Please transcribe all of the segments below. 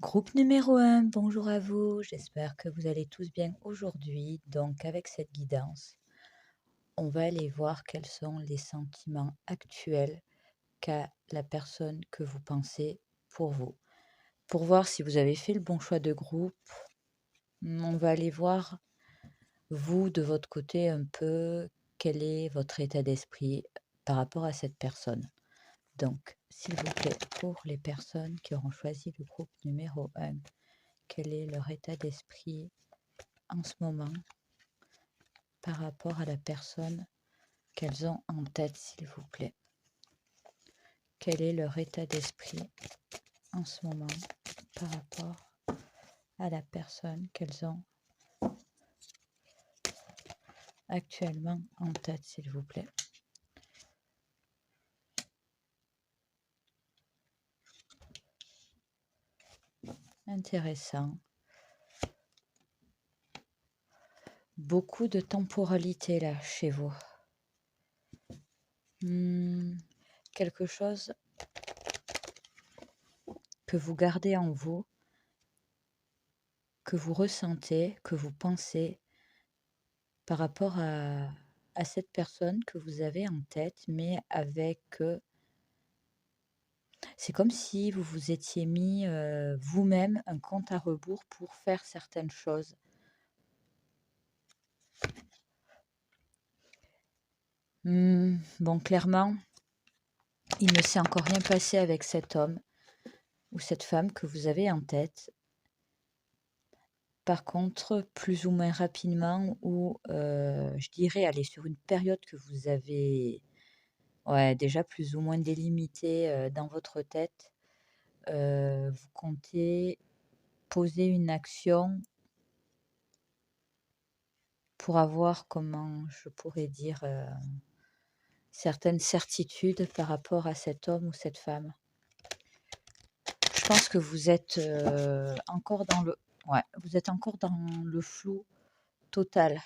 Groupe numéro 1, bonjour à vous, j'espère que vous allez tous bien aujourd'hui. Donc avec cette guidance, on va aller voir quels sont les sentiments actuels qu'a la personne que vous pensez pour vous. Pour voir si vous avez fait le bon choix de groupe, on va aller voir, vous, de votre côté, un peu quel est votre état d'esprit par rapport à cette personne. Donc, s'il vous plaît, pour les personnes qui auront choisi le groupe numéro 1, quel est leur état d'esprit en ce moment par rapport à la personne qu'elles ont en tête, s'il vous plaît. Quel est leur état d'esprit en ce moment par rapport à la personne qu'elles ont actuellement en tête, s'il vous plaît. Intéressant. Beaucoup de temporalité là chez vous. Quelque chose que vous gardez en vous, que vous ressentez, que vous pensez par rapport à cette personne que vous avez en tête, mais avec... c'est comme si vous vous étiez mis vous-même un compte à rebours pour faire certaines choses. Bon, clairement, il ne s'est encore rien passé avec cet homme ou cette femme que vous avez en tête. Par contre, plus ou moins rapidement, ou je dirais, aller sur une période que vous avez déjà plus ou moins délimitée dans votre tête, vous comptez poser une action pour avoir, comment je pourrais dire, certaines certitudes par rapport à cet homme ou cette femme. Je pense que vous êtes encore dans le, vous êtes encore dans le flou total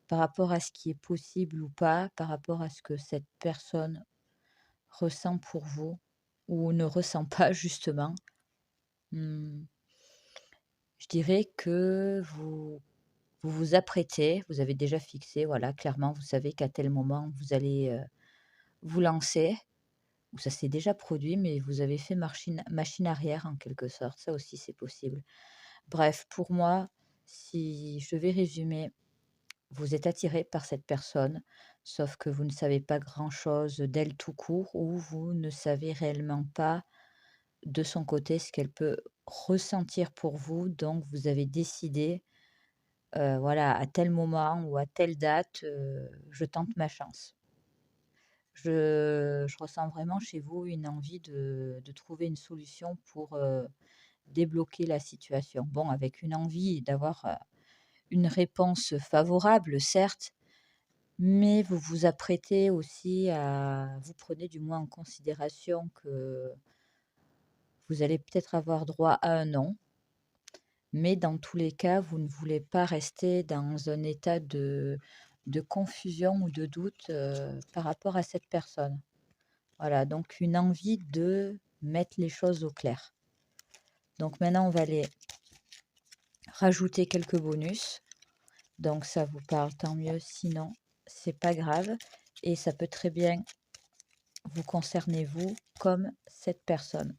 par rapport à ce qui est possible ou pas, par rapport à ce que cette personne ressent pour vous ou ne ressent pas justement. Mmh, je dirais que vous vous apprêtez, vous avez déjà fixé, voilà, clairement, vous savez qu'à tel moment vous allez vous lancer, ou ça s'est déjà produit, mais vous avez fait machine arrière en quelque sorte, ça aussi c'est possible. Bref, pour moi, si je vais résumer, vous êtes attiré par cette personne, sauf que vous ne savez pas grand-chose d'elle tout court, ou vous ne savez réellement pas de son côté ce qu'elle peut ressentir pour vous. Donc vous avez décidé, voilà, à tel moment ou à telle date, je tente ma chance. Je ressens vraiment chez vous une envie de trouver une solution pour débloquer la situation. Bon, avec une envie d'avoir une réponse favorable, certes, mais vous vous apprêtez aussi à, vous prenez du moins en considération que vous allez peut-être avoir droit à un non, mais dans tous les cas, vous ne voulez pas rester dans un état de confusion ou de doute par rapport à cette personne. Voilà, donc une envie de mettre les choses au clair. Donc maintenant, on va aller rajouter quelques bonus. Donc ça vous parle, tant mieux, sinon c'est pas grave. Et ça peut très bien vous concerner vous comme cette personne.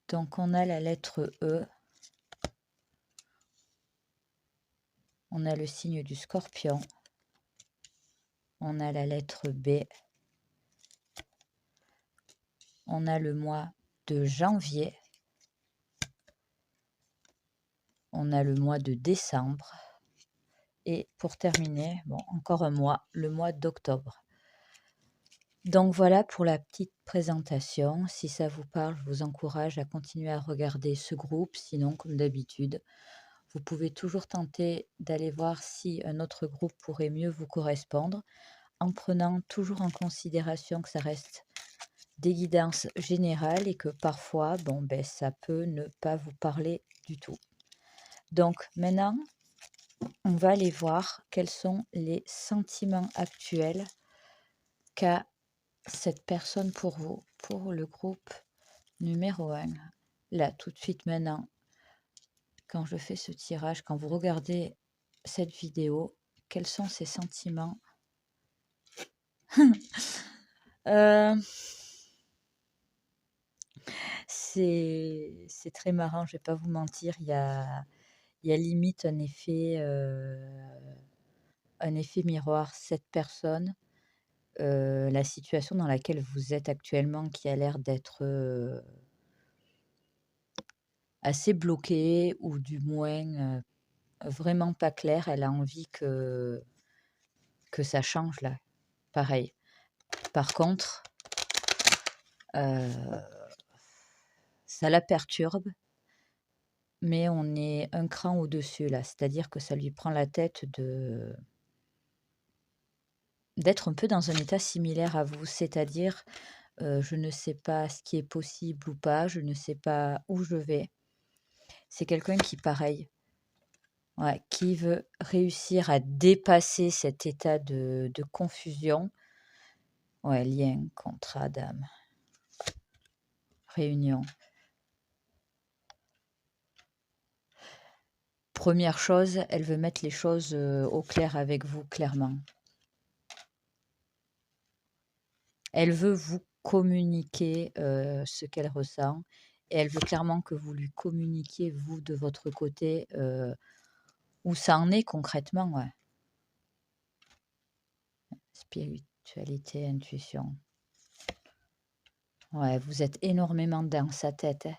Donc on a la lettre E, on a le signe du Scorpion, on a la lettre B, on a le mois de janvier, on a le mois de décembre, et pour terminer, bon, encore un mois, le mois d'octobre. Donc voilà pour la petite présentation. Si ça vous parle, je vous encourage à continuer à regarder ce groupe. Sinon, comme d'habitude, vous pouvez toujours tenter d'aller voir si un autre groupe pourrait mieux vous correspondre, en prenant toujours en considération que ça reste des guidances générales et que parfois, bon, ben, ça peut ne pas vous parler du tout. Donc maintenant, on va aller voir quels sont les sentiments actuels qu'a cette personne pour vous, pour le groupe numéro 1. là, tout de suite maintenant, quand je fais ce tirage, quand vous regardez cette vidéo, quels sont ces sentiments? Heu, c'est très marrant, je vais pas vous mentir, il y a limite un effet miroir. Cette personne, la situation dans laquelle vous êtes actuellement qui a l'air d'être, assez bloquée ou du moins, vraiment pas claire, elle a envie que ça change là, pareil. Par contre, heu, ça la perturbe, mais on est un cran au-dessus là. C'est-à-dire que ça lui prend la tête d'être un peu dans un état similaire à vous. C'est-à-dire, je ne sais pas ce qui est possible ou pas, je ne sais pas où je vais. C'est quelqu'un qui, pareil, ouais, qui veut réussir à dépasser cet état de confusion. Ouais, lien, contrat d'âme, réunion. Première chose, elle veut mettre les choses, au clair avec vous, clairement. Elle veut vous communiquer, ce qu'elle ressent et elle veut clairement que vous lui communiquiez, vous, de votre côté, où ça en est concrètement, ouais. Spiritualité, intuition. Ouais, vous êtes énormément dans sa tête, hein,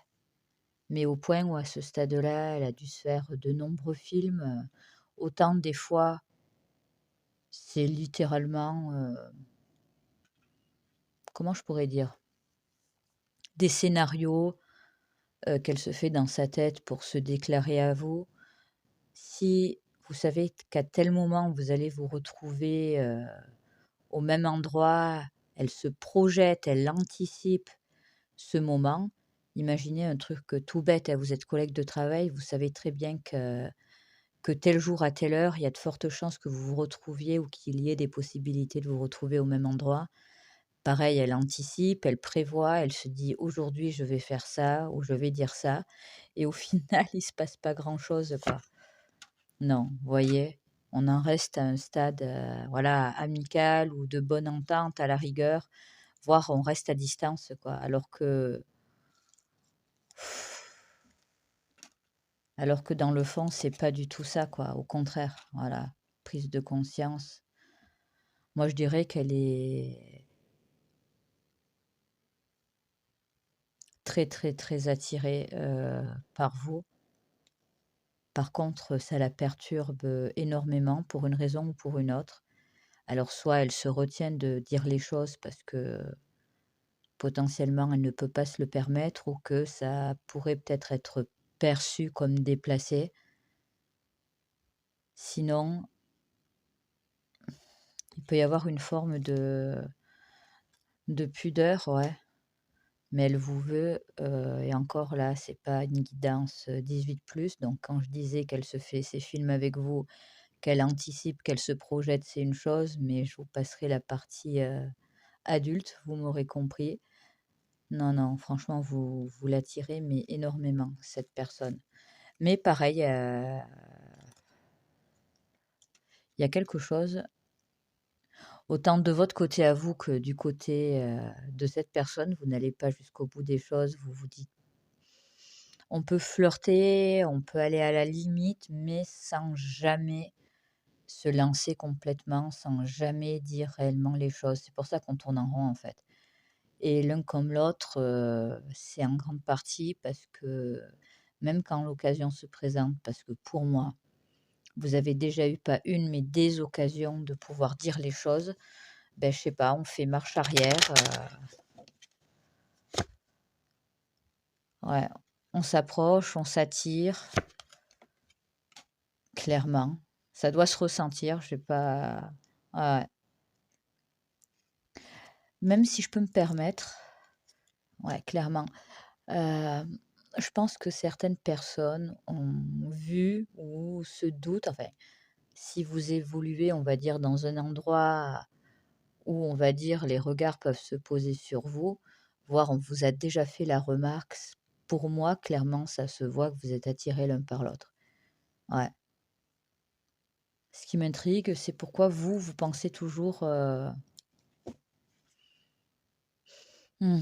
mais au point où à ce stade-là, elle a dû se faire de nombreux films, autant des fois, c'est littéralement, comment je pourrais dire? Des scénarios, qu'elle se fait dans sa tête pour se déclarer à vous. Si vous savez qu'à tel moment vous allez vous retrouver, au même endroit, elle se projette, elle anticipe ce moment. Imaginez un truc, tout bête, hein, vous êtes collègues de travail, vous savez très bien que tel jour à telle heure, il y a de fortes chances que vous vous retrouviez ou qu'il y ait des possibilités de vous retrouver au même endroit. Pareil, elle anticipe, elle prévoit, elle se dit: «Aujourd'hui, je vais faire ça» ou «Je vais dire ça» et au final, il se passe pas grand-chose, quoi. Non, vous voyez? On en reste à un stade, voilà, amical ou de bonne entente à la rigueur, voire on reste à distance, quoi. Alors que dans le fond, c'est pas du tout ça, quoi. Au contraire, voilà, prise de conscience. Moi, je dirais qu'elle est très, très, très attirée, par vous. Par contre, ça la perturbe, énormément pour une raison ou pour une autre. Alors soit elle se retient de dire les choses parce que potentiellement elle ne peut pas se le permettre ou que ça pourrait peut-être être perçu comme déplacé. Sinon, il peut y avoir une forme de pudeur, ouais, mais elle vous veut, et encore là, c'est pas une guidance, 18+, donc quand je disais qu'elle se fait ses films avec vous, qu'elle anticipe, qu'elle se projette, c'est une chose, mais je vous passerai la partie, adulte, vous m'aurez compris. Non, non, franchement, vous l'attirez, mais énormément, cette personne. Mais pareil, il y a quelque chose, autant de votre côté à vous que du côté, de cette personne, vous n'allez pas jusqu'au bout des choses. Vous vous dites: «On peut flirter, on peut aller à la limite, mais sans jamais se lancer complètement, sans jamais dire réellement les choses». C'est pour ça qu'on tourne en rond, en fait. Et l'un comme l'autre, c'est en grande partie parce que même quand l'occasion se présente, parce que pour moi, vous avez déjà eu pas une, mais des occasions de pouvoir dire les choses, ben je sais pas, on fait marche arrière, ouais, on s'approche, on s'attire, clairement. Ça doit se ressentir, je sais pas, ouais, ouais. Même si je peux me permettre, ouais, clairement. Hem, je pense que certaines personnes ont vu ou se doutent, enfin, si vous évoluez, on va dire, dans un endroit où, on va dire, les regards peuvent se poser sur vous, voire on vous a déjà fait la remarque, pour moi, clairement, ça se voit que vous êtes attirés l'un par l'autre. Ouais. Ce qui m'intrigue, c'est pourquoi vous, vous pensez toujours, mmh,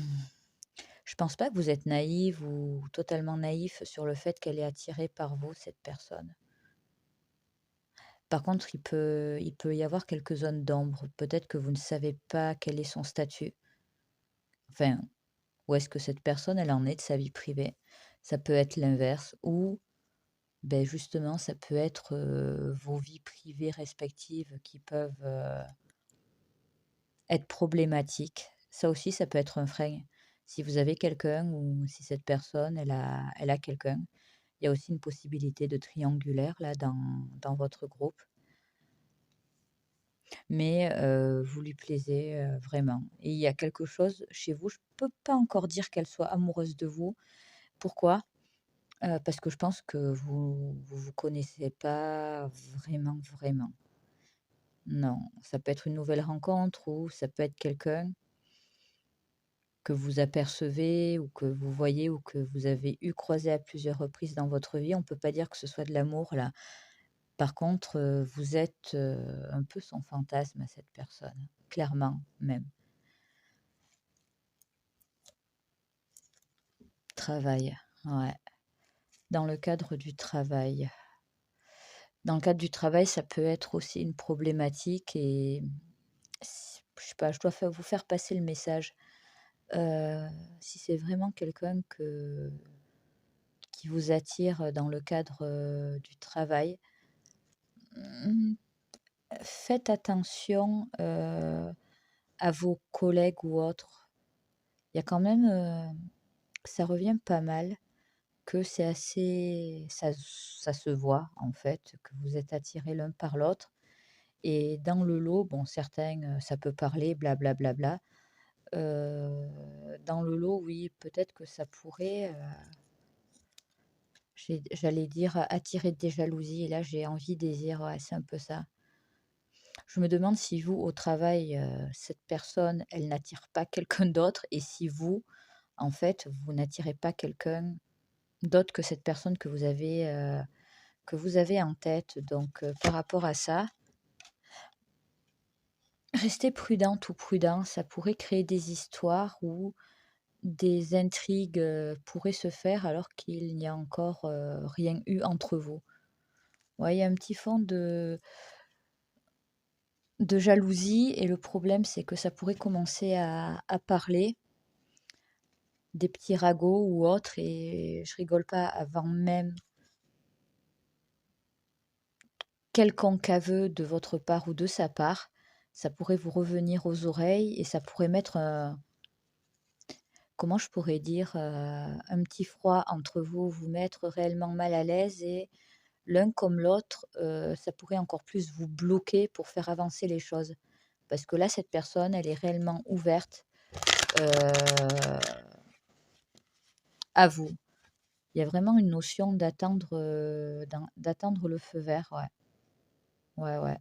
je pense pas que vous êtes naïve ou totalement naïf sur le fait qu'elle est attirée par vous, cette personne. Par contre, il peut y avoir quelques zones d'ombre. Peut-être que vous ne savez pas quel est son statut. Enfin, où est-ce que cette personne, elle en est de sa vie privée. Ça peut être l'inverse ou, beh, justement, ça peut être, vos vies privées respectives qui peuvent, être problématiques. Ça aussi, ça peut être un frein. Si vous avez quelqu'un ou si cette personne, elle a quelqu'un, il y a aussi une possibilité de triangulaire là dans votre groupe. Mais vous lui plaisez, vraiment et il y a quelque chose chez vous, je peux pas encore dire qu'elle soit amoureuse de vous. Pourquoi? Parce que je pense que vous connaissez pas vraiment, vraiment. Non, ça peut être une nouvelle rencontre ou ça peut être quelqu'un que vous apercevez ou que vous voyez ou que vous avez eu croisé à plusieurs reprises dans votre vie. On peut pas dire que ce soit de l'amour là. Par contre, vous êtes, un peu son fantasme à cette personne, clairement même. Travail, ouais. Dans le cadre du travail. Dans le cadre du travail, ça peut être aussi une problématique et je sais pas, je dois vous faire passer le message. Heu, Si c'est vraiment quelqu'un qui vous attire, dans le cadre, du travail, mmh, faites attention, à vos collègues ou autres. Il y a quand même, ça revient pas mal que c'est assez ça se voit en fait, que vous êtes attirés l'un par l'autre et dans le lot, bon certains, ça peut parler bla bla bla bla. Dans le lot, oui, peut-être que ça pourrait, j'allais dire, attirer des jalousies et là j'ai envie de dire, ouais, c'est un peu ça. Je me demande si vous, au travail, cette personne, elle n'attire pas quelqu'un d'autre et si vous, en fait, vous n'attirez pas quelqu'un d'autre que cette personne que vous avez en tête. Donc, par rapport à ça, restez prudente ou prudent, ça pourrait créer des histoires où des intrigues, pourraient se faire alors qu'il n'y a encore, rien eu entre vous. Ouais, il y a un petit fond de jalousie et le problème, c'est que ça pourrait commencer à parler, des petits ragots ou autres et je rigole pas, avant même quelconque aveu de votre part ou de sa part, ça pourrait vous revenir aux oreilles et ça pourrait mettre, comment je pourrais dire? Un petit froid entre vous, vous mettre réellement mal à l'aise et l'un comme l'autre, ça pourrait encore plus vous bloquer pour faire avancer les choses. Parce que là, cette personne, elle est réellement ouverte, heu, à vous. Il y a vraiment une notion d'attendre le feu vert, ouais. Ouais, ouais.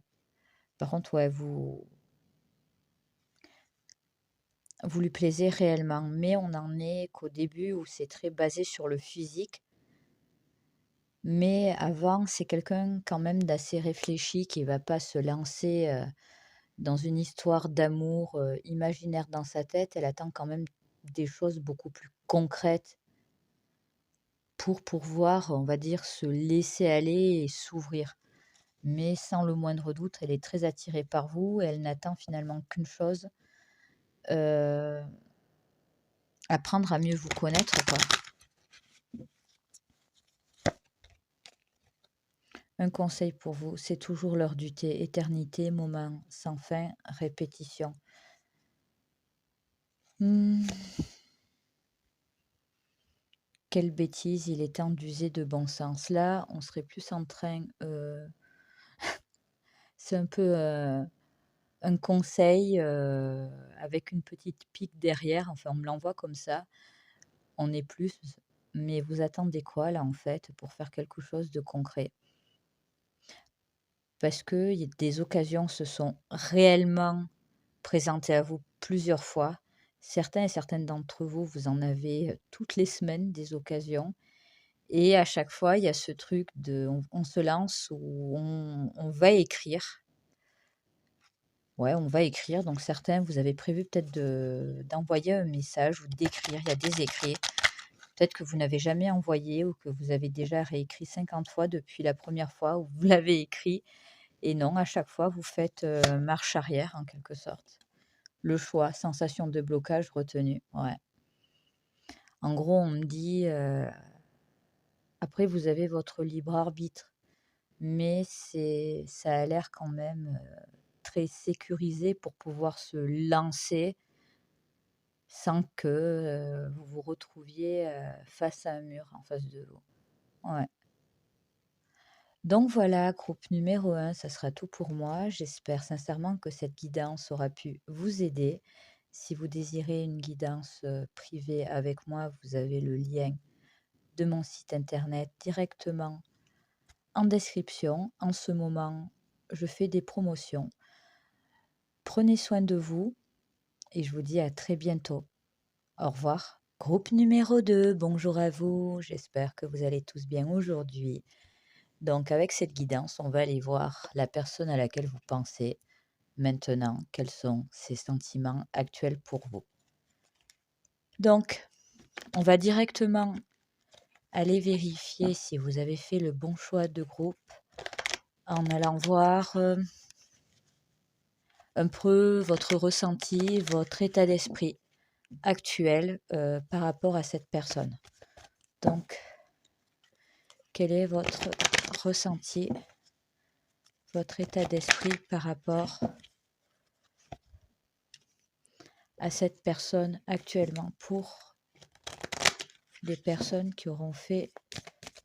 Par contre, ouais, vous lui plaisez réellement, mais on en est qu'au début où c'est très basé sur le physique. Mais avant, c'est quelqu'un quand même d'assez réfléchi qui va pas se lancer, dans une histoire d'amour, imaginaire dans sa tête. Elle attend quand même des choses beaucoup plus concrètes pour pouvoir, on va dire, se laisser aller et s'ouvrir. Mais sans le moindre doute, elle est très attirée par vous et elle n'attend finalement qu'une chose, heu, apprendre à mieux vous connaître, quoi. Un conseil pour vous, c'est toujours l'heure du thé, éternité, moment sans fin, répétition. Mmh, quelle bêtise, il est temps d'user de bon sens. Là, on serait plus en train, c'est un peu, un conseil, avec une petite pique derrière, enfin on me l'envoie comme ça. On est plus mais vous attendez quoi là, en fait, pour faire quelque chose de concret? Parce que des occasions se sont réellement présentées à vous plusieurs fois. Certains et certaines d'entre vous, vous en avez, toutes les semaines des occasions et à chaque fois, il y a ce truc de on se lance ou on va écrire. Ouais, on va écrire, donc certains, vous avez prévu peut-être d'envoyer un message ou d'écrire. Il y a des écrits. Peut-être que vous n'avez jamais envoyé ou que vous avez déjà réécrit 50 fois depuis la première fois où vous l'avez écrit et non, à chaque fois, vous faites, marche arrière en quelque sorte. Le choix, sensation de blocage, retenue, ouais. En gros, on me dit, après vous avez votre libre arbitre, mais ça a l'air quand même, très sécurisé pour pouvoir se lancer sans que, vous vous retrouviez, face à un mur en face de vous. Ouais. Donc voilà, groupe numéro 1, ça sera tout pour moi. J'espère sincèrement que cette guidance aura pu vous aider. Si vous désirez une guidance, privée avec moi, vous avez le lien de mon site internet directement en description. En ce moment, je fais des promotions. Prenez soin de vous et je vous dis à très bientôt. Au revoir. Groupe numéro 2, bonjour à vous. J'espère que vous allez tous bien aujourd'hui. Donc avec cette guidance, on va aller voir la personne à laquelle vous pensez maintenant, quels sont ses sentiments actuels pour vous. Donc, on va directement aller vérifier si vous avez fait le bon choix de groupe en allant voir un peu votre ressenti, votre état d'esprit actuel par rapport à cette personne. Donc, quel est votre ressenti, votre état d'esprit par rapport à cette personne actuellement pour les personnes qui auront fait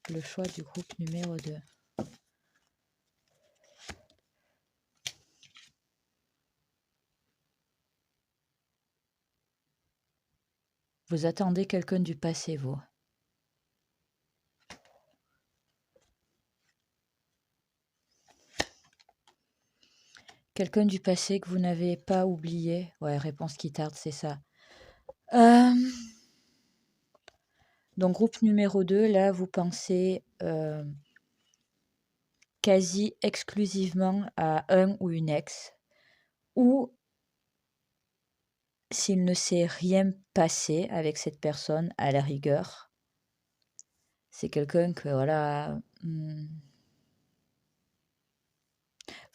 le choix du groupe numéro 2. Vous attendez quelqu'un du passé, vous. Quelqu'un du passé que vous n'avez pas oublié. Ouais, réponse qui tarde, c'est ça. Donc, groupe numéro 2, là, vous pensez quasi exclusivement à un ou une ex. Ou s'il ne s'est rien passé avec cette personne, à la rigueur, c'est quelqu'un que, voilà,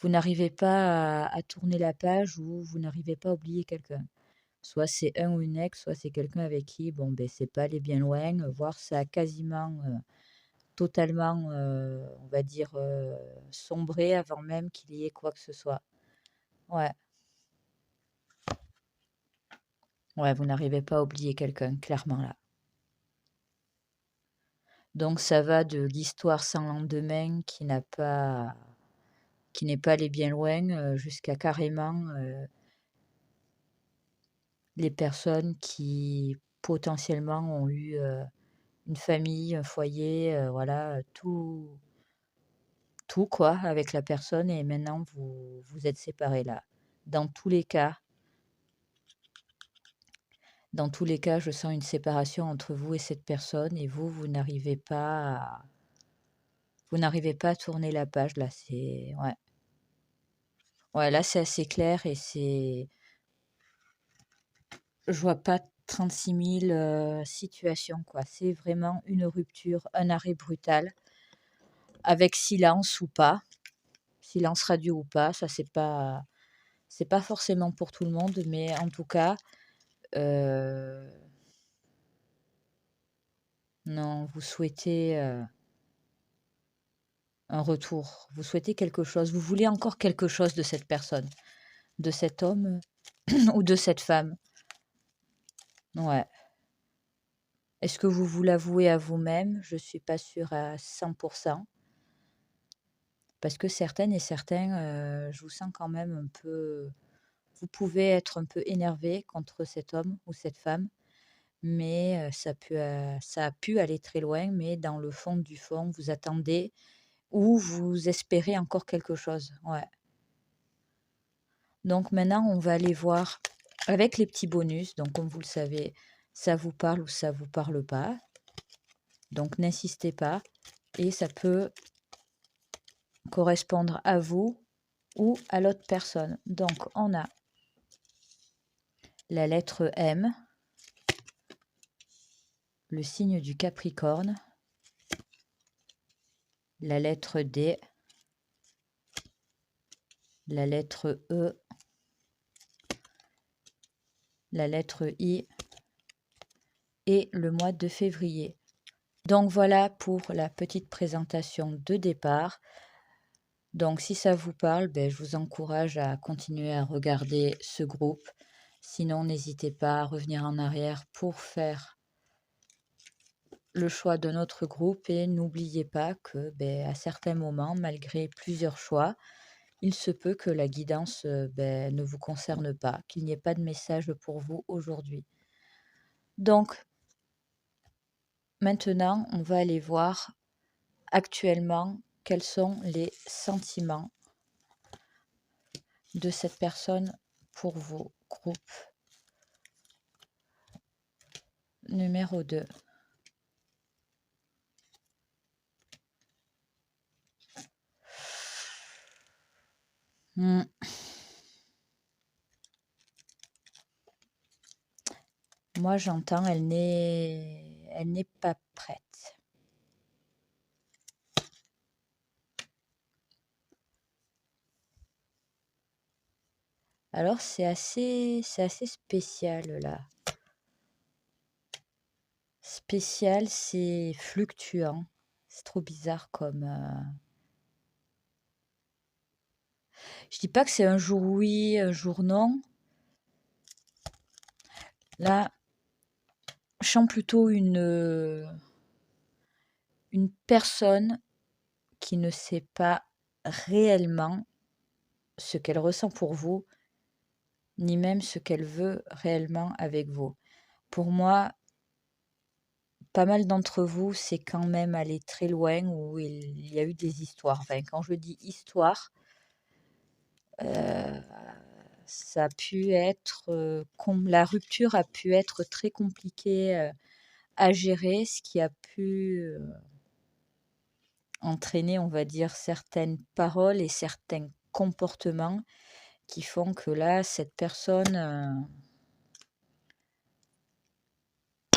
vous n'arrivez pas à tourner la page ou vous n'arrivez pas à oublier quelqu'un. Soit c'est un ou une ex, soit c'est quelqu'un avec qui, bon, ben, c'est pas aller bien loin, voire ça a quasiment totalement, on va dire, sombré avant même qu'il y ait quoi que ce soit. Ouais, ouais, vous n'arrivez pas à oublier quelqu'un, clairement là. Donc ça va de l'histoire sans lendemain qui n'est pas allée bien loin, jusqu'à carrément les personnes qui potentiellement ont eu une famille, un foyer, voilà, tout quoi avec la personne et maintenant vous êtes séparés là. Dans tous les cas dans tous les cas, je sens une séparation entre vous et cette personne et vous n'arrivez pas à tourner la page là, c'est ouais. Ouais, là, c'est assez clair et je vois pas 36 000, situations quoi. C'est vraiment une rupture, un arrêt brutal avec silence ou pas, silence radio ou pas, ça c'est pas forcément pour tout le monde, mais en tout cas, heu, non, vous souhaitez, un retour, vous souhaitez quelque chose, vous voulez encore quelque chose de cette personne, de cet homme ou de cette femme. Ouais. Est-ce que vous vous l'avouez à vous-même? Je suis pas sûre à 100 parce que certaines et certains, je vous sens quand même un peu vous pouvez être un peu énervé contre cet homme ou cette femme, mais ça a pu aller très loin, mais dans le fond du fond, vous attendez ou vous espérez encore quelque chose. Ouais. Donc maintenant, on va aller voir avec les petits bonus. Donc comme vous le savez, ça vous parle ou ça vous parle pas. Donc n'insistez pas et ça peut correspondre à vous ou à l'autre personne. Donc on a la lettre M, le signe du Capricorne, la lettre D, la lettre E, la lettre I et le mois de février. Donc voilà pour la petite présentation de départ. Donc si ça vous parle, je vous encourage à continuer à regarder ce groupe. Sinon, n'hésitez pas à revenir en arrière pour faire le choix de notre groupe et n'oubliez pas que à certains moments, malgré plusieurs choix, il se peut que la guidance ne vous concerne pas, qu'il n'y ait pas de message pour vous aujourd'hui. Donc maintenant, on va aller voir actuellement quels sont les sentiments de cette personne pour vos groupes. Numéro 2. Moi, j'entends, elle n'est pas prête. Alors, c'est assez spécial, là. Spécial, c'est fluctuant. C'est trop bizarre comme... Je dis pas que c'est un jour oui, un jour non. Là, je sens plutôt une personne qui ne sait pas réellement ce qu'elle ressent pour vous, ni même ce qu'elle veut réellement avec vous. Pour moi, pas mal d'entre vous, c'est quand même allé très loin où il y a eu des histoires. Enfin, quand je dis histoire, ça a pu être, la rupture a pu être très compliquée à gérer, ce qui a pu entraîner, on va dire, certaines paroles et certains comportements qui font que là, cette personne,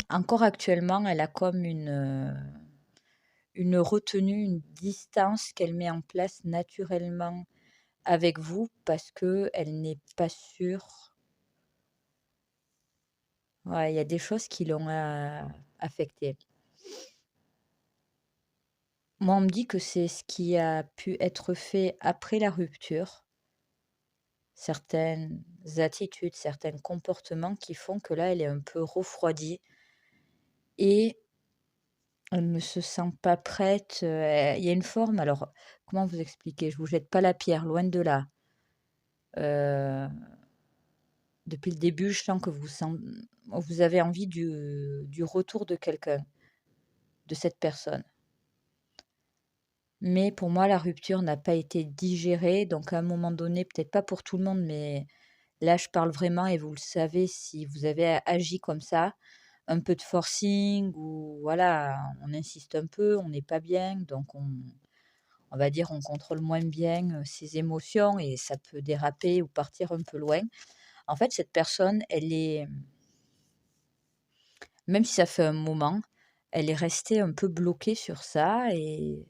encore actuellement, elle a comme une retenue, une distance qu'elle met en place naturellement avec vous parce que elle n'est pas sûre. Ouais, il y a des choses qui l'ont affectée. Moi, on me dit que c'est ce qui a pu être fait après la rupture, certaines attitudes, certains comportements qui font que là, elle est un peu refroidie et elle ne se sent pas prête. Il y a une forme, alors comment vous expliquer? Je vous jette pas la pierre, loin de là. Euh, Depuis le début, je sens que vous avez envie du retour de quelqu'un, de cette personne. Mais pour moi, la rupture n'a pas été digérée. Donc, à un moment donné, peut-être pas pour tout le monde, mais là, je parle vraiment, et vous le savez, si vous avez agi comme ça, un peu de forcing, ou voilà, on insiste un peu, on n'est pas bien, donc on va dire, on contrôle moins bien ses émotions et ça peut déraper ou partir un peu loin. En fait, cette personne, elle est, même si ça fait un moment, elle est restée un peu bloquée sur ça et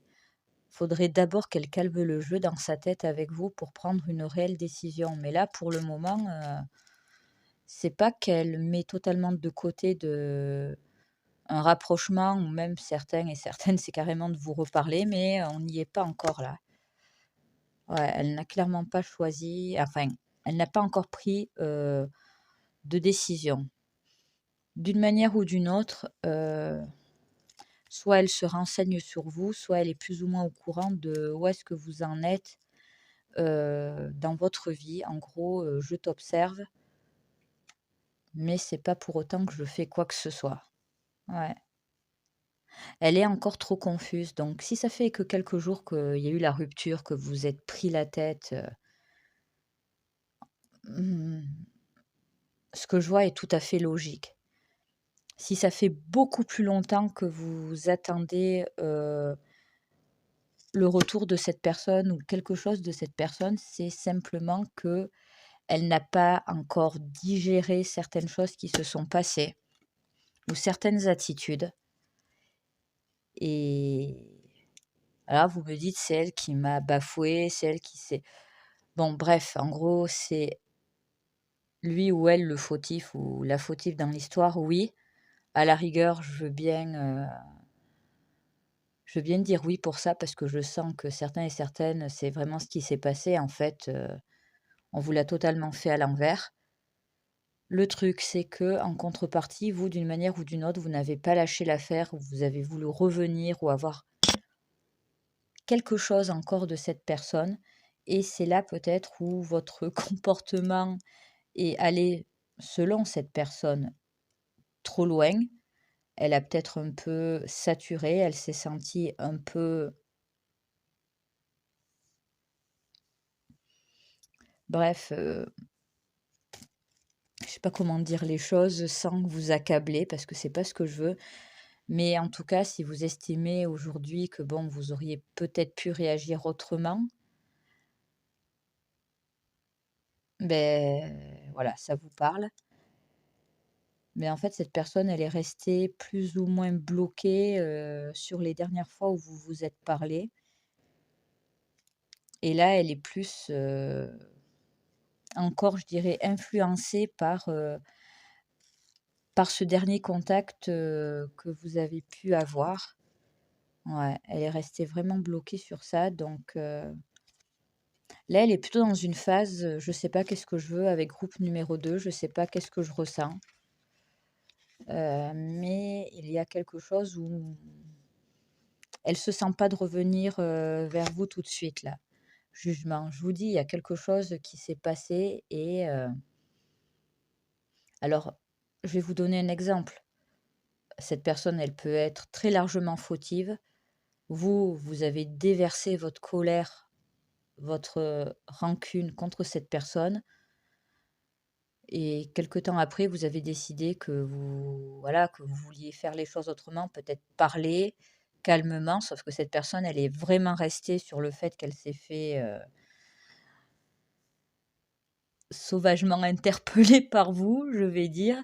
faudrait d'abord qu'elle calme le jeu dans sa tête avec vous pour prendre une réelle décision. Mais là, pour le moment, c'est pas qu'elle met totalement de côté un rapprochement, ou même certains et certaines, c'est carrément de vous reparler, mais on n'y est pas encore là. Ouais, elle n'a clairement pas choisi, enfin, elle n'a pas encore pris de décision. D'une manière ou d'une autre, soit elle se renseigne sur vous, soit elle est plus ou moins au courant de où est-ce que vous en êtes dans votre vie. En gros, je t'observe, mais c'est pas pour autant que je fais quoi que ce soit. Ouais. Elle est encore trop confuse. Donc, si ça fait que quelques jours qu'il y a eu la rupture, que vous êtes pris la tête, mmh, ce que je vois est tout à fait logique. Si ça fait beaucoup plus longtemps que vous attendez, le retour de cette personne ou quelque chose de cette personne, c'est simplement que elle n'a pas encore digéré certaines choses qui se sont passées ou certaines attitudes et là, vous me dites: «C'est elle qui m'a bafoué, c'est elle qui s'est» bon bref, en gros, c'est lui ou elle le fautif ou la fautive dans l'histoire, oui. À la rigueur, je veux bien dire oui pour ça parce que je sens que certains et certaines, c'est vraiment ce qui s'est passé en fait, on vous l'a totalement fait à l'envers. Le truc, c'est que en contrepartie, vous, d'une manière ou d'une autre, vous n'avez pas lâché l'affaire ou vous avez voulu revenir ou avoir quelque chose encore de cette personne et c'est là peut-être où votre comportement est allé, selon cette personne, trop loin. Elle a peut-être un peu saturé, elle s'est sentie un peu bref, je sais pas comment dire les choses sans vous accabler parce que c'est pas ce que je veux. Mais en tout cas, si vous estimez aujourd'hui que bon, vous auriez peut-être pu réagir autrement, ben voilà, ça vous parle. Mais en fait, cette personne, elle est restée plus ou moins bloquée, sur les dernières fois où vous vous êtes parlé et là, elle est plus, encore, je dirais, influencée par ce dernier contact, que vous avez pu avoir. Ouais, elle est restée vraiment bloquée sur ça donc là, elle est plutôt dans une phase, je sais pas qu'est-ce que je veux avec groupe numéro 2, je sais pas qu'est-ce que je ressens, mais il y a quelque chose où elle se sent pas de revenir, vers vous tout de suite là. Jugement. Je vous dis, il y a quelque chose qui s'est passé et alors je vais vous donner un exemple. Cette personne, elle peut être très largement fautive. Vous, vous avez déversé votre colère, votre, rancune contre cette personne. Et quelque temps après, vous avez décidé que vous voilà, que vous vouliez faire les choses autrement, peut-être parler calmement, sauf que cette personne, elle est vraiment restée sur le fait qu'elle s'est fait, sauvagement interpellée par vous, je vais dire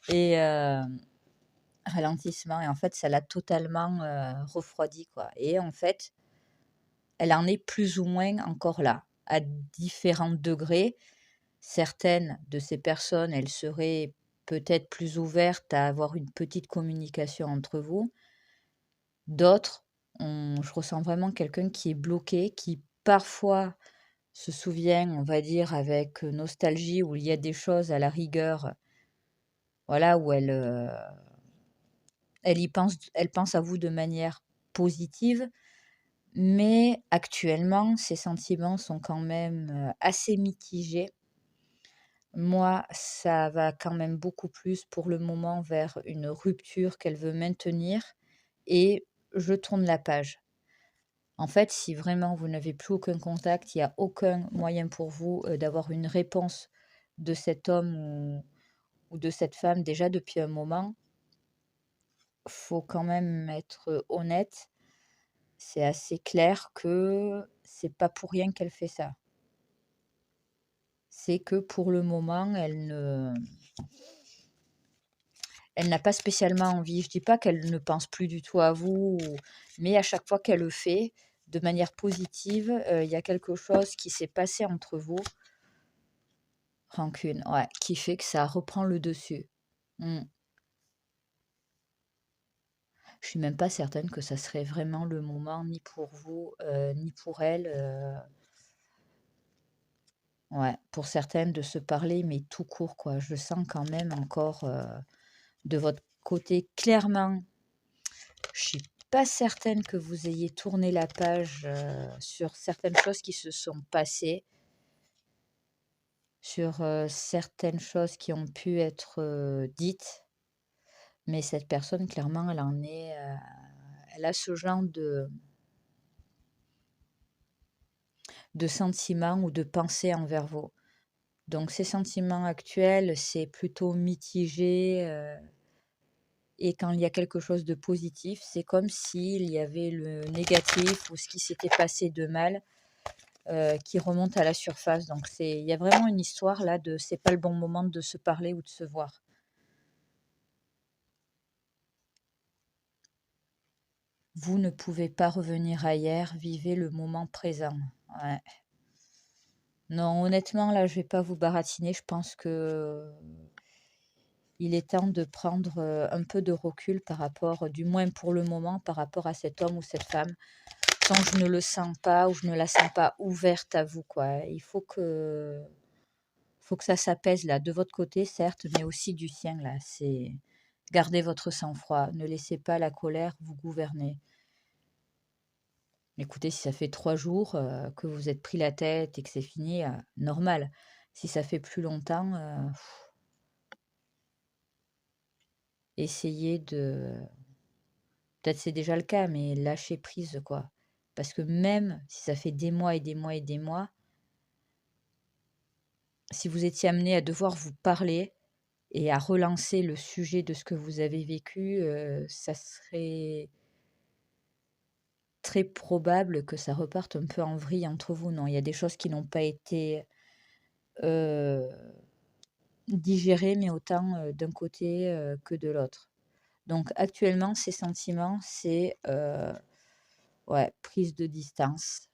et ralentissement et en fait, ça l'a totalement, refroidie, quoi et en fait, elle en est plus ou moins encore là, à différents degrés. Certaines de ces personnes, elles seraient peut-être plus ouvertes à avoir une petite communication entre vous. D'autres, je ressens vraiment quelqu'un qui est bloqué, qui parfois se souvient, on va dire, avec nostalgie, où il y a des choses à la rigueur, voilà, où elle pense à vous de manière positive, mais actuellement, ses sentiments sont quand même assez mitigés. Moi, ça va quand même beaucoup plus pour le moment vers une rupture qu'elle veut maintenir et je tourne la page. En fait, si vraiment vous n'avez plus aucun contact, il y a aucun moyen pour vous, d'avoir une réponse de cet homme ou de cette femme déjà depuis un moment, faut quand même être honnête. C'est assez clair que c'est pas pour rien qu'elle fait ça. C'est que pour le moment, elle n'a pas spécialement envie. Je dis pas qu'elle ne pense plus du tout à vous, mais à chaque fois qu'elle le fait, de manière positive, il y a quelque chose qui s'est passé entre vous. Rancune, ouais, qui fait que ça reprend le dessus. Mmh. Je suis même pas certaine que ça serait vraiment le moment ni pour vous, ni pour elle, ouais, pour certaines de se parler, mais tout court, quoi. Je sens quand même encore, de votre côté clairement. Je suis pas certaine que vous ayez tourné la page, sur certaines choses qui se sont passées, sur, certaines choses qui ont pu être, dites, mais cette personne clairement elle a ce genre de sentiments ou de pensées envers vous. Donc ces sentiments actuels, c'est plutôt mitigé, et quand il y a quelque chose de positif, c'est comme s'il y avait le négatif ou ce qui s'était passé de mal, qui remonte à la surface. Donc il y a vraiment une histoire là de c'est pas le bon moment de se parler ou de se voir. Vous ne pouvez pas revenir à hier, vivez le moment présent. Ouais. Non, honnêtement, là, je vais pas vous baratiner. Je pense que il est temps de prendre un peu de recul par rapport, du moins pour le moment, par rapport à cet homme ou cette femme. Tant que je ne le sens pas ou je ne la sens pas ouverte à vous, quoi. Faut que ça s'apaise là, de votre côté, certes, mais aussi du sien là. C'est gardez votre sang-froid. Ne laissez pas la colère vous gouverner. Écoutez, si ça fait 3 jours que vous êtes pris la tête et que c'est fini, normal. Si ça fait plus longtemps, essayez de peut-être c'est déjà le cas, mais lâcher prise, quoi. Parce que même si ça fait des mois et des mois et des mois, si vous étiez amené à devoir vous parler et à relancer le sujet de ce que vous avez vécu, ça serait très probable que ça reparte un peu en vrille entre vous, non? Il y a des choses qui n'ont pas été, heu, digérées, mais autant, d'un côté, que de l'autre. Donc actuellement, ces sentiments, c'est, ouais, prise de distance.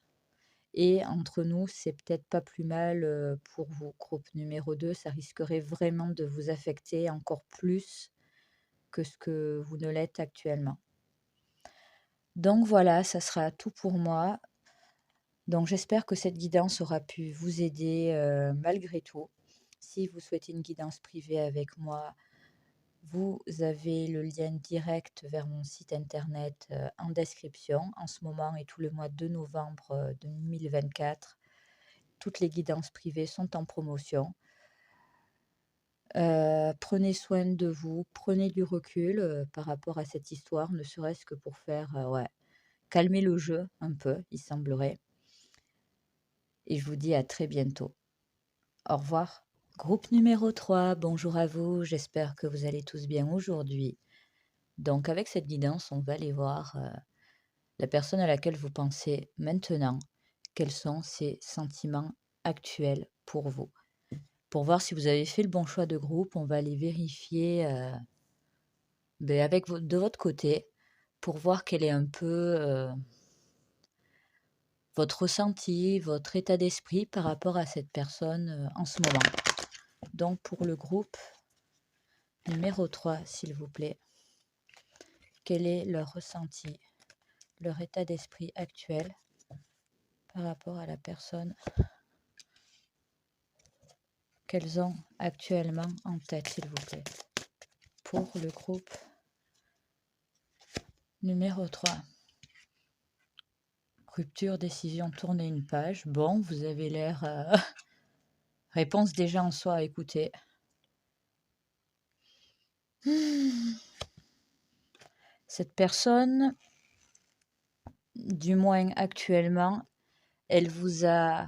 Et entre nous, c'est peut-être pas plus mal, pour vous. Groupe numéro 2, ça risquerait vraiment de vous affecter encore plus que ce que vous ne l'êtes actuellement. Donc voilà, ça sera tout pour moi. Donc j'espère que cette guidance aura pu vous aider, malgré tout. Si vous souhaitez une guidance privée avec moi, vous avez le lien direct vers mon site internet, en description. En ce moment et tout le mois de novembre, 2024, toutes les guidances privées sont en promotion. Prenez soin de vous, prenez du recul, par rapport à cette histoire, ne serait-ce que pour faire, ouais, calmer le jeu un peu, il semblerait, et je vous dis à très bientôt. Au revoir. Groupe numéro 3, bonjour à vous, j'espère que vous allez tous bien aujourd'hui. Donc avec cette guidance, on va aller voir, la personne à laquelle vous pensez maintenant, quels sont ses sentiments actuels pour vous. Pour voir si vous avez fait le bon choix de groupe, on va aller vérifier, avec de votre côté, pour voir quel est un peu votre ressenti, votre état d'esprit par rapport à cette personne en ce moment. Donc pour le groupe numéro 3, s'il vous plaît, quel est leur ressenti, leur état d'esprit actuel par rapport à la personne qu'elles ont actuellement en tête, s'il vous plaît. Pour le groupe numéro 3. Rupture, décision, tourner une page. Bon, vous avez l'air... réponse déjà en soi à écouter. Cette personne, du moins actuellement, elle vous a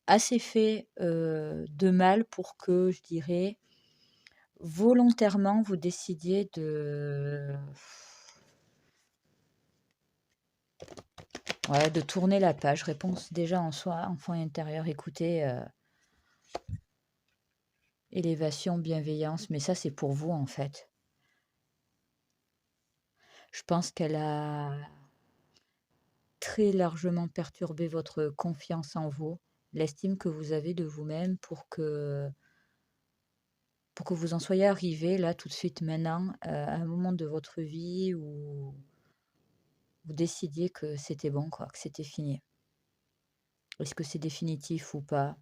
assez fait de mal pour que, je dirais, volontairement, vous décidiez ouais, de tourner la page. Réponse déjà en soi, enfant intérieur, écoutez, élévation, bienveillance, mais ça c'est pour vous en fait. Je pense qu'elle a très largement perturbé votre confiance en vous, l'estime que vous avez de vous-même pour que vous en soyez arrivé là tout de suite maintenant, à un moment de votre vie où vous décidiez que c'était bon quoi, que c'était fini. Est-ce que c'est définitif ou pas?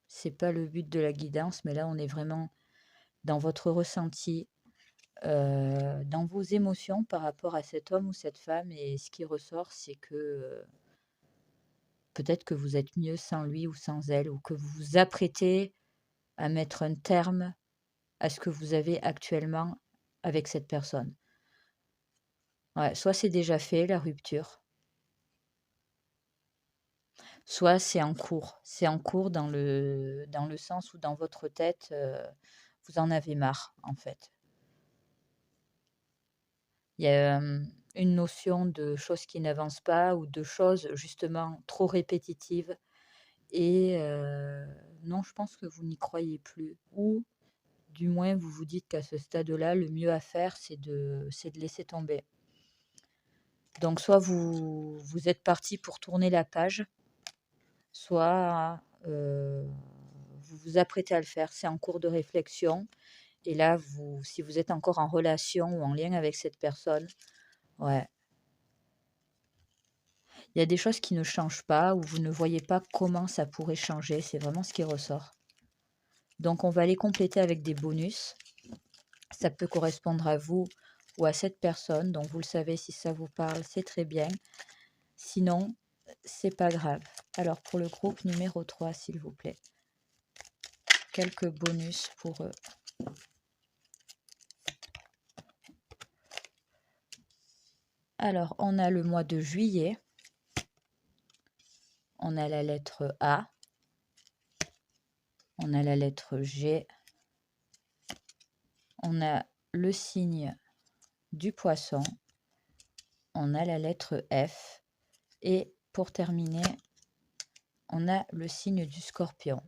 C'est pas le but de la guidance, mais là on est vraiment dans votre ressenti, dans vos émotions par rapport à cet homme ou cette femme, et ce qui ressort, c'est que, peut-être que vous êtes mieux sans lui ou sans elle, ou que vous vous apprêtez à mettre un terme à ce que vous avez actuellement avec cette personne. Ouais, soit c'est déjà fait, la rupture, soit c'est en cours. C'est en cours dans le sens où dans votre tête, vous en avez marre, en fait. Il y a, une notion de choses qui n'avancent pas ou de choses justement trop répétitives et non, je pense que vous n'y croyez plus ou du moins vous vous dites qu'à ce stade-là, le mieux à faire, c'est de laisser tomber. Donc soit vous êtes parti pour tourner la page, soit, vous vous apprêtez à le faire. C'est en cours de réflexion et là, si vous êtes encore en relation ou en lien avec cette personne, ouais, il y a des choses qui ne changent pas ou vous ne voyez pas comment ça pourrait changer, c'est vraiment ce qui ressort. Donc on va les compléter avec des bonus. Ça peut correspondre à vous ou à cette personne, donc vous le savez, si ça vous parle, c'est très bien. Sinon, c'est pas grave. Alors pour le groupe numéro 3, s'il vous plaît. Quelques bonus pour eux. Alors, on a le mois de juillet. On a la lettre A. On a la lettre G. On a le signe du poisson. On a la lettre F. Et pour terminer, on a le signe du scorpion.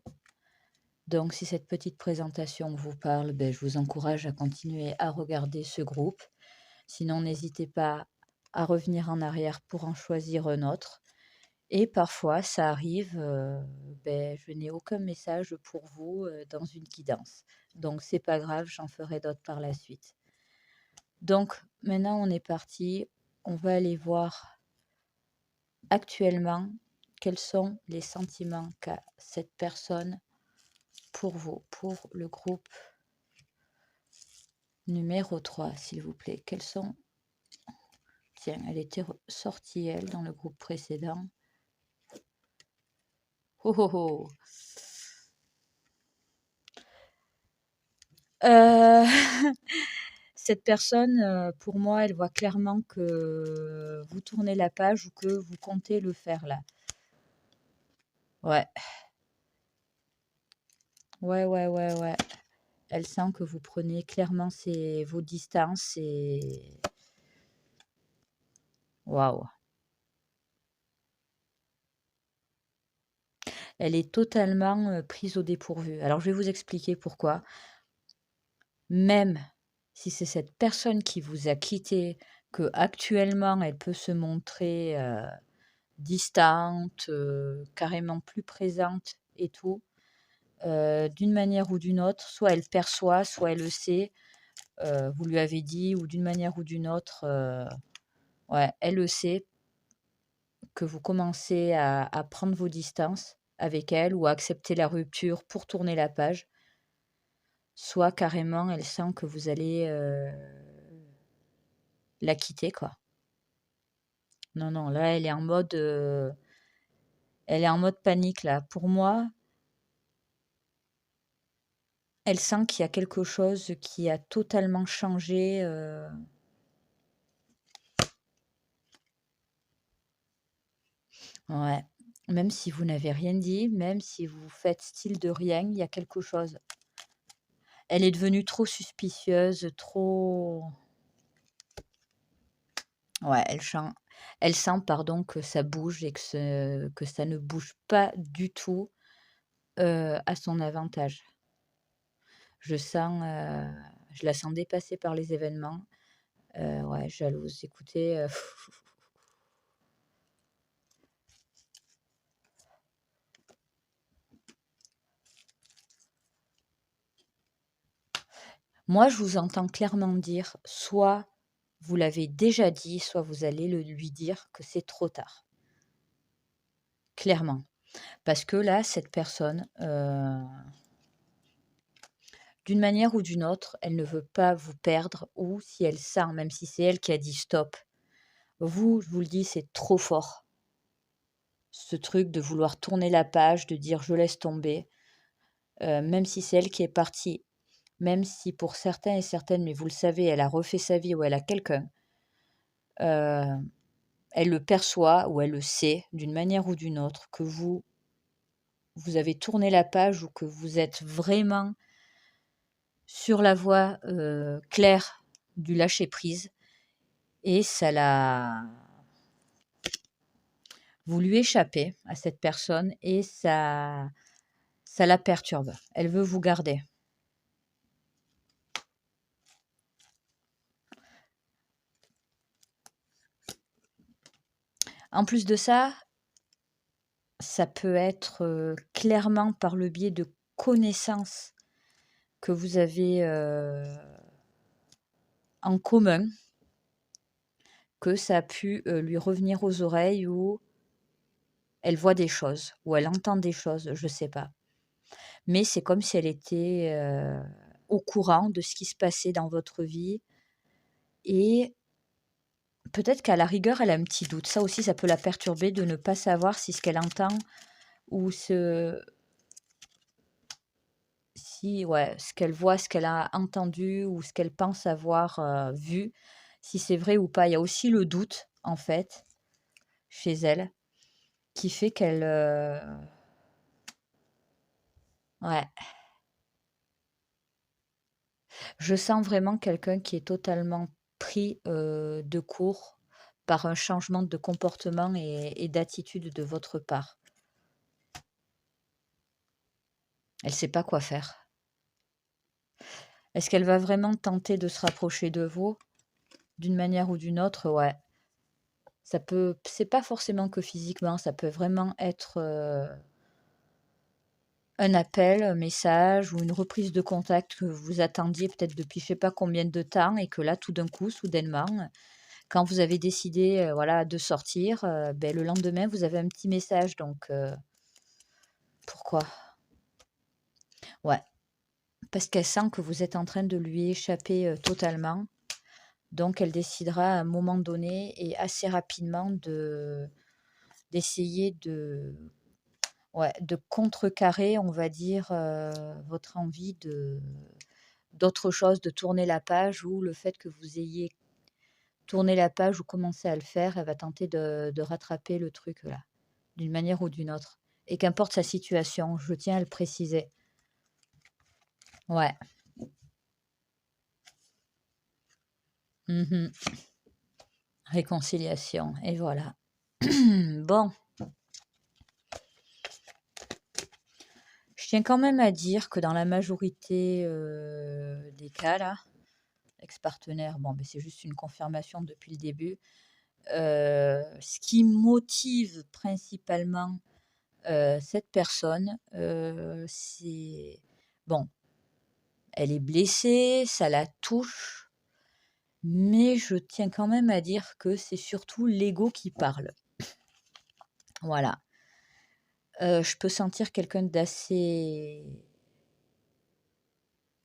Donc, si cette petite présentation vous parle, ben, je vous encourage à continuer à regarder ce groupe. Sinon, n'hésitez pas à revenir en arrière pour en choisir un autre. Et parfois, ça arrive, ben, je n'ai aucun message pour vous dans une guidance. Donc, c'est pas grave, j'en ferai d'autres par la suite. Donc, maintenant, on est parti. On va aller voir actuellement quels sont les sentiments qu'a cette personne pour vous, pour le groupe numéro 3, s'il vous plaît. Quels sont... Tiens, elle était sortie, elle, dans le groupe précédent. Oh oh oh. Cette personne, pour moi, elle voit clairement que vous tournez la page ou que vous comptez le faire là. Ouais, ouais, ouais, ouais, ouais. Elle sent que vous prenez clairement vos distances et... Waouh. Elle est totalement prise au dépourvu. Alors, je vais vous expliquer pourquoi. Même si c'est cette personne qui vous a quitté, que actuellement elle peut se montrer distante, carrément plus présente et tout, d'une manière ou d'une autre, soit elle perçoit, soit elle le sait, vous lui avez dit, ou d'une manière ou d'une autre, ouais, elle le sait, que vous commencez à prendre vos distances avec elle ou à accepter la rupture pour tourner la page, soit carrément elle sent que vous allez la quitter, quoi. Non, non, là, elle est en mode panique, là. Pour moi, elle sent qu'il y a quelque chose qui a totalement changé. Ouais. Même si vous n'avez rien dit, même si vous faites style de rien, il y a quelque chose. Elle est devenue trop suspicieuse, trop... Ouais, elle sent, pardon, que ça bouge et que ça ne bouge pas du tout à son avantage. Je sens, je la sens dépassée par les événements. Ouais, jalouse. Écoutez, moi, je vous entends clairement dire, soit vous l'avez déjà dit, soit vous allez lui dire que c'est trop tard. Clairement. Parce que là, cette personne, d'une manière ou d'une autre, elle ne veut pas vous perdre ou si elle sent, même si c'est elle qui a dit stop, vous, je vous le dis, c'est trop fort. Ce truc de vouloir tourner la page, de dire je laisse tomber, même si c'est elle qui est partie, même si pour certains et certaines, mais vous le savez, elle a refait sa vie ou elle a quelqu'un, elle le perçoit ou elle le sait d'une manière ou d'une autre que vous avez tourné la page ou que vous êtes vraiment sur la voie, claire du lâcher prise et vous lui échappez à cette personne et ça la perturbe. Elle veut vous garder. En plus de ça, ça peut être, clairement par le biais de connaissances que vous avez, en commun, que ça a pu, lui revenir aux oreilles ou elle voit des choses ou elle entend des choses, je sais pas. Mais c'est comme si elle était, au courant de ce qui se passait dans votre vie et peut-être qu'à la rigueur, elle a un petit doute. Ça aussi, ça peut la perturber de ne pas savoir si ce qu'elle entend ou ce qu'elle voit, ce qu'elle a entendu ou ce qu'elle pense avoir, vu, si c'est vrai ou pas. Il y a aussi le doute, en fait, chez elle, qui fait qu'elle, ouais, je sens vraiment quelqu'un qui est totalement pris, de court par un changement de comportement et d'attitude de votre part. Elle sait pas quoi faire. Est-ce qu'elle va vraiment tenter de se rapprocher de vous? D'une manière ou d'une autre, ouais. C'est pas forcément que physiquement, ça peut vraiment être, un appel, un message ou une reprise de contact que vous attendiez peut-être depuis je sais pas combien de temps et que là, tout d'un coup, soudainement, quand vous avez décidé, voilà, de sortir, beh, le lendemain, vous avez un petit message donc pourquoi? Ouais, parce qu'elle sent que vous êtes en train de lui échapper, totalement, donc elle décidera à un moment donné et assez rapidement d'essayer de contrecarrer, on va dire, votre envie d'autre chose, de tourner la page ou le fait que vous ayez tourné la page ou commencé à le faire, elle va tenter de rattraper le truc là, d'une manière ou d'une autre et qu'importe sa situation, je tiens à le préciser. Ouais. Mmh. Réconciliation et voilà. Bon, je tiens quand même à dire que dans la majorité, des cas là, ex-partenaire, bon, beh, c'est juste une confirmation depuis le début. Ce qui motive principalement, cette personne, c'est bon, elle est blessée, ça la touche, mais je tiens quand même à dire que c'est surtout l'ego qui parle. Voilà. Je peux sentir quelqu'un d'assez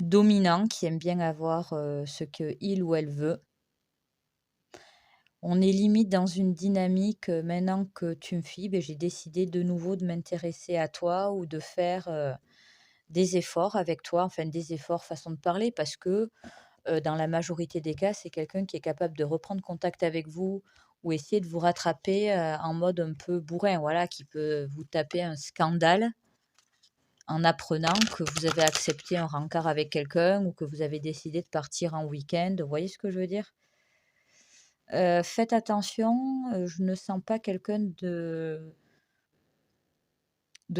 dominant qui aime bien avoir, ce qu'il ou elle veut. On est limite dans une dynamique, maintenant que tu me fies, beh, j'ai décidé de nouveau de m'intéresser à toi ou de faire, des efforts avec toi, enfin des efforts façon de parler parce que, dans la majorité des cas, c'est quelqu'un qui est capable de reprendre contact avec vous ou essayer de vous rattraper, en mode un peu bourrin, voilà, qui peut vous taper un scandale en apprenant que vous avez accepté un rencard avec quelqu'un ou que vous avez décidé de partir en week-end. Vous voyez ce que je veux dire? Faites attention, je ne sens pas quelqu'un de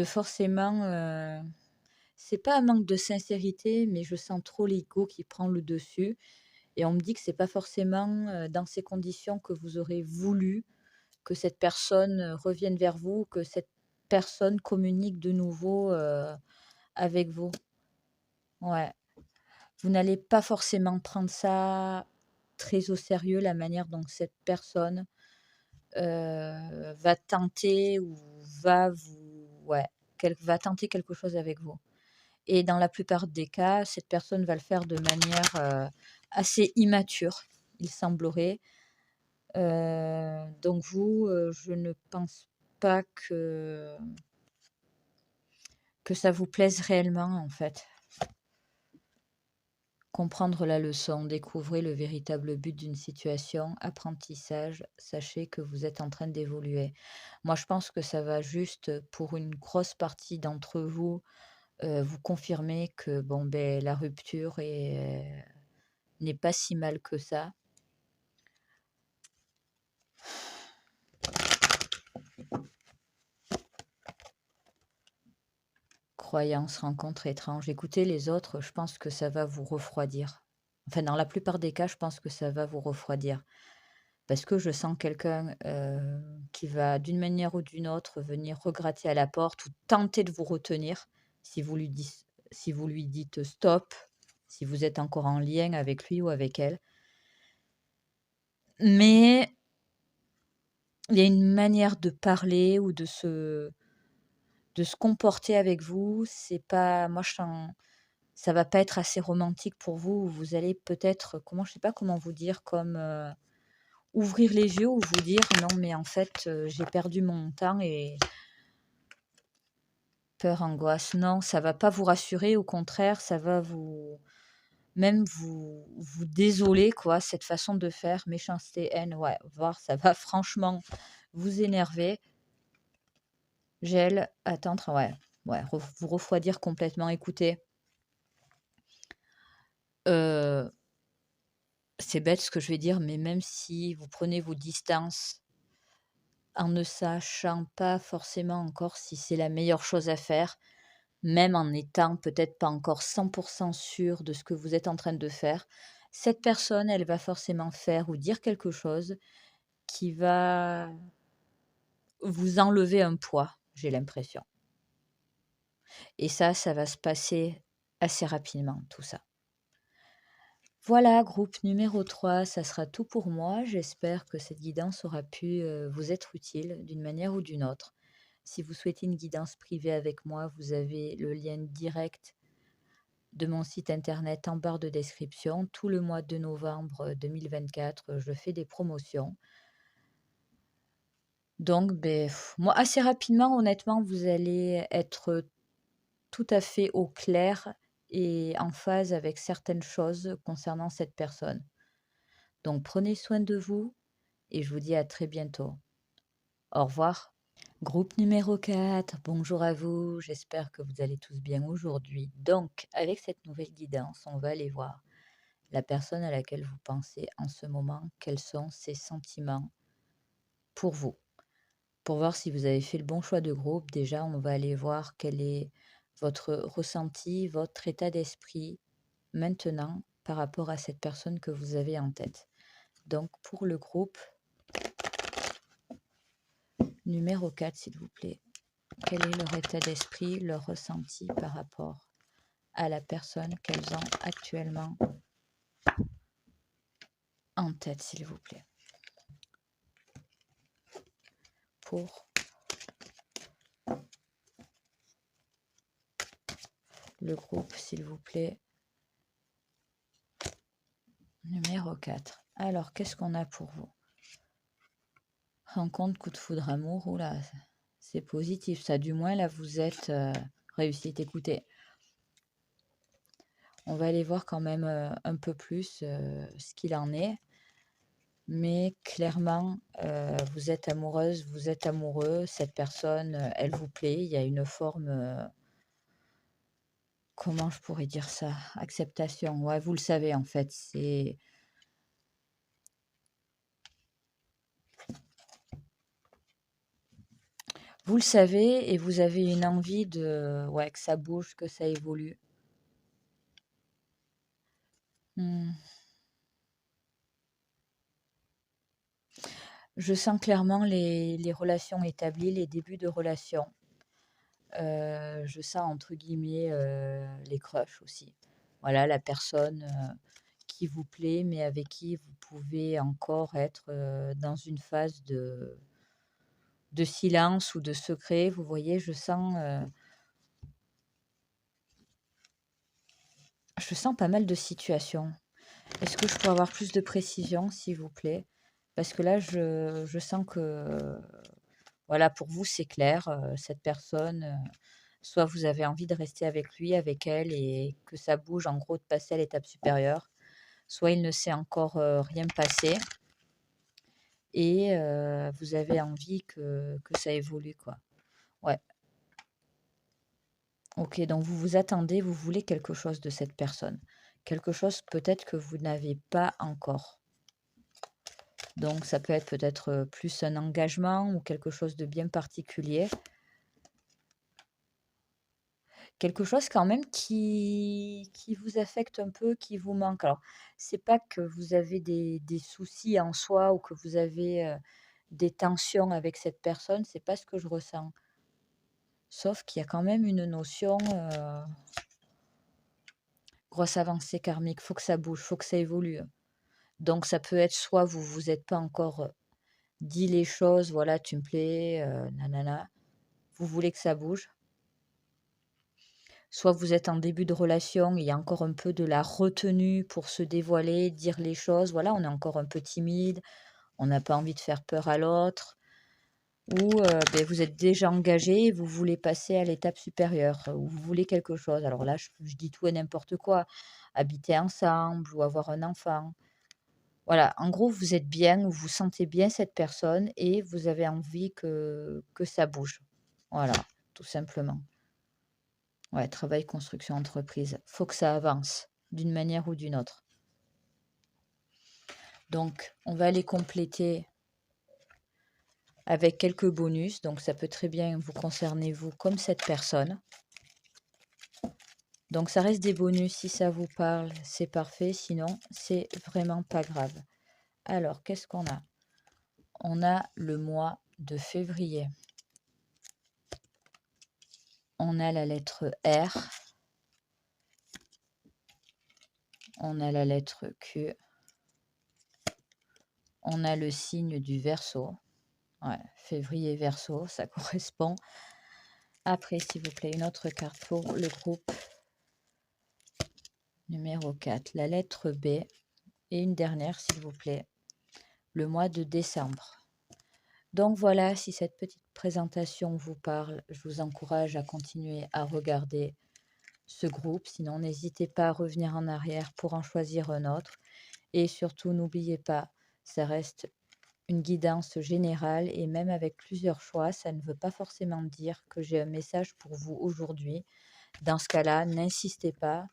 forcément, c'est pas un manque de sincérité, mais je sens trop l'ego qui prend le dessus et on me dit que c'est pas forcément, dans ces conditions que vous aurez voulu que cette personne, revienne vers vous, que cette personne communique de nouveau, avec vous. Ouais. Vous n'allez pas forcément prendre ça très au sérieux, la manière dont cette personne, va tenter ou va vous ouais, va tenter quelque chose avec vous et dans la plupart des cas, cette personne va le faire de manière, assez immature, il semblerait. Donc vous, je ne pense pas que ça vous plaise réellement, en fait. Comprendre la leçon, découvrez le véritable but d'une situation, apprentissage, sachez que vous êtes en train d'évoluer. Moi, je pense que ça va juste, pour une grosse partie d'entre vous, vous confirmer que bon, ben la rupture n'est pas si mal que ça. Croyance, rencontre étrange. Écoutez les autres, je pense que ça va vous refroidir. Enfin, dans la plupart des cas, je pense que ça va vous refroidir. Parce que je sens quelqu'un, qui va d'une manière ou d'une autre venir regratter à la porte ou tenter de vous retenir si vous lui dites stop, si vous êtes encore en lien avec lui ou avec elle. Mais il y a une manière de parler ou de se comporter avec vous, c'est pas moi je sens ça va pas être assez romantique pour vous. Vous allez peut-être, comment je sais pas comment vous dire, comme, ouvrir les yeux ou vous dire: «Non mais en fait, j'ai perdu mon temps» et peur, angoisse, non, ça va pas vous rassurer, au contraire, ça va vous désoler quoi, cette façon de faire, méchanceté, haine, ouais, voir ça va franchement vous énerver. Gel, attendre, ouais, ouais, vous refroidir complètement. Écoutez, heu, c'est bête ce que je vais dire, mais même si vous prenez vos distances en ne sachant pas forcément encore si c'est la meilleure chose à faire, même en étant peut-être pas encore 100 sûr de ce que vous êtes en train de faire, cette personne, elle va forcément faire ou dire quelque chose qui va vous enlever un poids, j'ai l'impression. Et ça va se passer assez rapidement, tout ça. Voilà, groupe numéro 3, ça sera tout pour moi. J'espère que cette guidance aura pu vous être utile d'une manière ou d'une autre. Si vous souhaitez une guidance privée avec moi, vous avez le lien direct de mon site internet en barre de description. Tout le mois de novembre 2024, je fais des promotions. Donc, ben, moi, assez rapidement, honnêtement, vous allez être tout à fait au clair et en phase avec certaines choses concernant cette personne. Donc, prenez soin de vous et je vous dis à très bientôt. Au revoir. Groupe numéro 4, bonjour à vous, j'espère que vous allez tous bien aujourd'hui. Donc, avec cette nouvelle guidance, on va aller voir la personne à laquelle vous pensez en ce moment, quels sont ses sentiments pour vous. Pour voir si vous avez fait le bon choix de groupe, déjà, on va aller voir quel est votre ressenti, votre état d'esprit maintenant par rapport à cette personne que vous avez en tête. Donc, pour le groupe numéro 4, s'il vous plaît, quel est leur état d'esprit, leur ressenti par rapport à la personne qu'elles ont actuellement en tête, s'il vous plaît. Pour le groupe, s'il vous plaît, numéro 4. Alors, qu'est-ce qu'on a pour vous? Rencontre, coup de foudre, amour, oula, c'est positif. Ça, du moins, là, vous êtes réussite. Écoutez, on va aller voir quand même un peu plus ce qu'il en est. Mais clairement, vous êtes amoureuse, vous êtes amoureux, cette personne, elle vous plaît. Il y a une forme, comment je pourrais dire ça? Acceptation. Ouais, vous le savez, en fait, c'est vous le savez et vous avez une envie de ouais, que ça bouge, que ça évolue. Mmh. Je sens clairement les relations établies, les débuts de relations. Je sens entre guillemets, les crushs aussi. Voilà, la personne, qui vous plaît, mais avec qui vous pouvez encore être, dans une phase de silence ou de secret. Vous voyez, je sens pas mal de situations. Est-ce que je peux avoir plus de précision, s'il vous plaît? Parce que là, je sens que, voilà, pour vous, c'est clair, cette personne, Soit vous avez envie de rester avec lui, avec elle et que ça bouge, en gros, de passer à l'étape supérieure. Soit il ne s'est encore, rien passé et vous avez envie que ça évolue, quoi. Ouais, OK, donc vous vous attendez, vous voulez quelque chose de cette personne. Quelque chose peut-être que vous n'avez pas encore. Donc ça peut être peut-être, plus un engagement ou quelque chose de bien particulier. Quelque chose quand même qui vous affecte un peu, qui vous manque. Alors, c'est pas que vous avez des soucis en soi ou que vous avez, des tensions avec cette personne, c'est pas ce que je ressens. Sauf qu'il y a quand même une notion, grosse avancée karmique, faut que ça bouge, faut que ça évolue. Donc ça peut être soit vous vous êtes pas encore, dit les choses: «Voilà, tu me plais, na vous voulez que ça bouge. Soit vous êtes en début de relation, il y a encore un peu de la retenue pour se dévoiler, dire les choses. Voilà, on est encore un peu timide, on n'a pas envie de faire peur à l'autre. Ou vous êtes déjà engagé, vous voulez passer à l'étape supérieure, ou vous voulez quelque chose. Alors là, je dis tout et n'importe quoi. Habiter ensemble ou avoir un enfant. Voilà, en gros, vous êtes bien, vous vous sentez bien cette personne et vous avez envie que ça bouge. Voilà, tout simplement. Ouais, travail, construction, entreprise. Faut que ça avance d'une manière ou d'une autre. Donc, on va les compléter avec quelques bonus. Donc, ça peut très bien vous concerner, vous, comme cette personne. Donc, ça reste des bonus. Si ça vous parle, c'est parfait. Sinon, c'est vraiment pas grave. Alors, qu'est-ce qu'on a? On a le mois de février. On a la lettre R. On a la lettre Q. On a le signe du Verseau. Ouais, février Verseau, ça correspond. Après, s'il vous plaît, une autre carte pour le groupe numéro 4, la lettre B. Et une dernière, s'il vous plaît, le mois de décembre. Donc voilà, si cette petite présentation vous parle, je vous encourage à continuer à regarder ce groupe. Sinon, n'hésitez pas à revenir en arrière pour en choisir un autre. Et surtout, n'oubliez pas, ça reste une guidance générale et même avec plusieurs choix, ça ne veut pas forcément dire que j'ai un message pour vous aujourd'hui. Dans ce cas-là, n'insistez pas,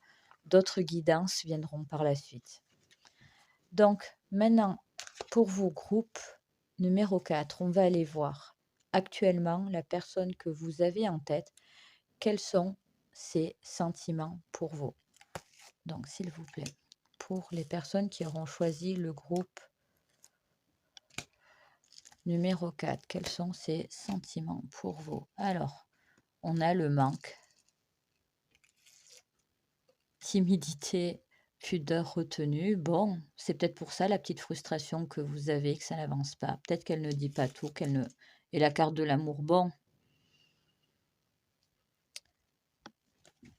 d'autres guidances viendront par la suite. Donc, maintenant, pour vos groupes numéro 4, on va aller voir actuellement la personne que vous avez en tête, quels sont ses sentiments pour vous. Donc, s'il vous plaît, pour les personnes qui auront choisi le groupe numéro 4, quels sont ses sentiments pour vous? Alors, on a le manque, timidité, pudeur, retenue. Bon, c'est peut-être pour ça la petite frustration que vous avez, que ça n'avance pas. Peut-être qu'elle ne dit pas tout, qu'elle ne... Et la carte de l'amour, bon,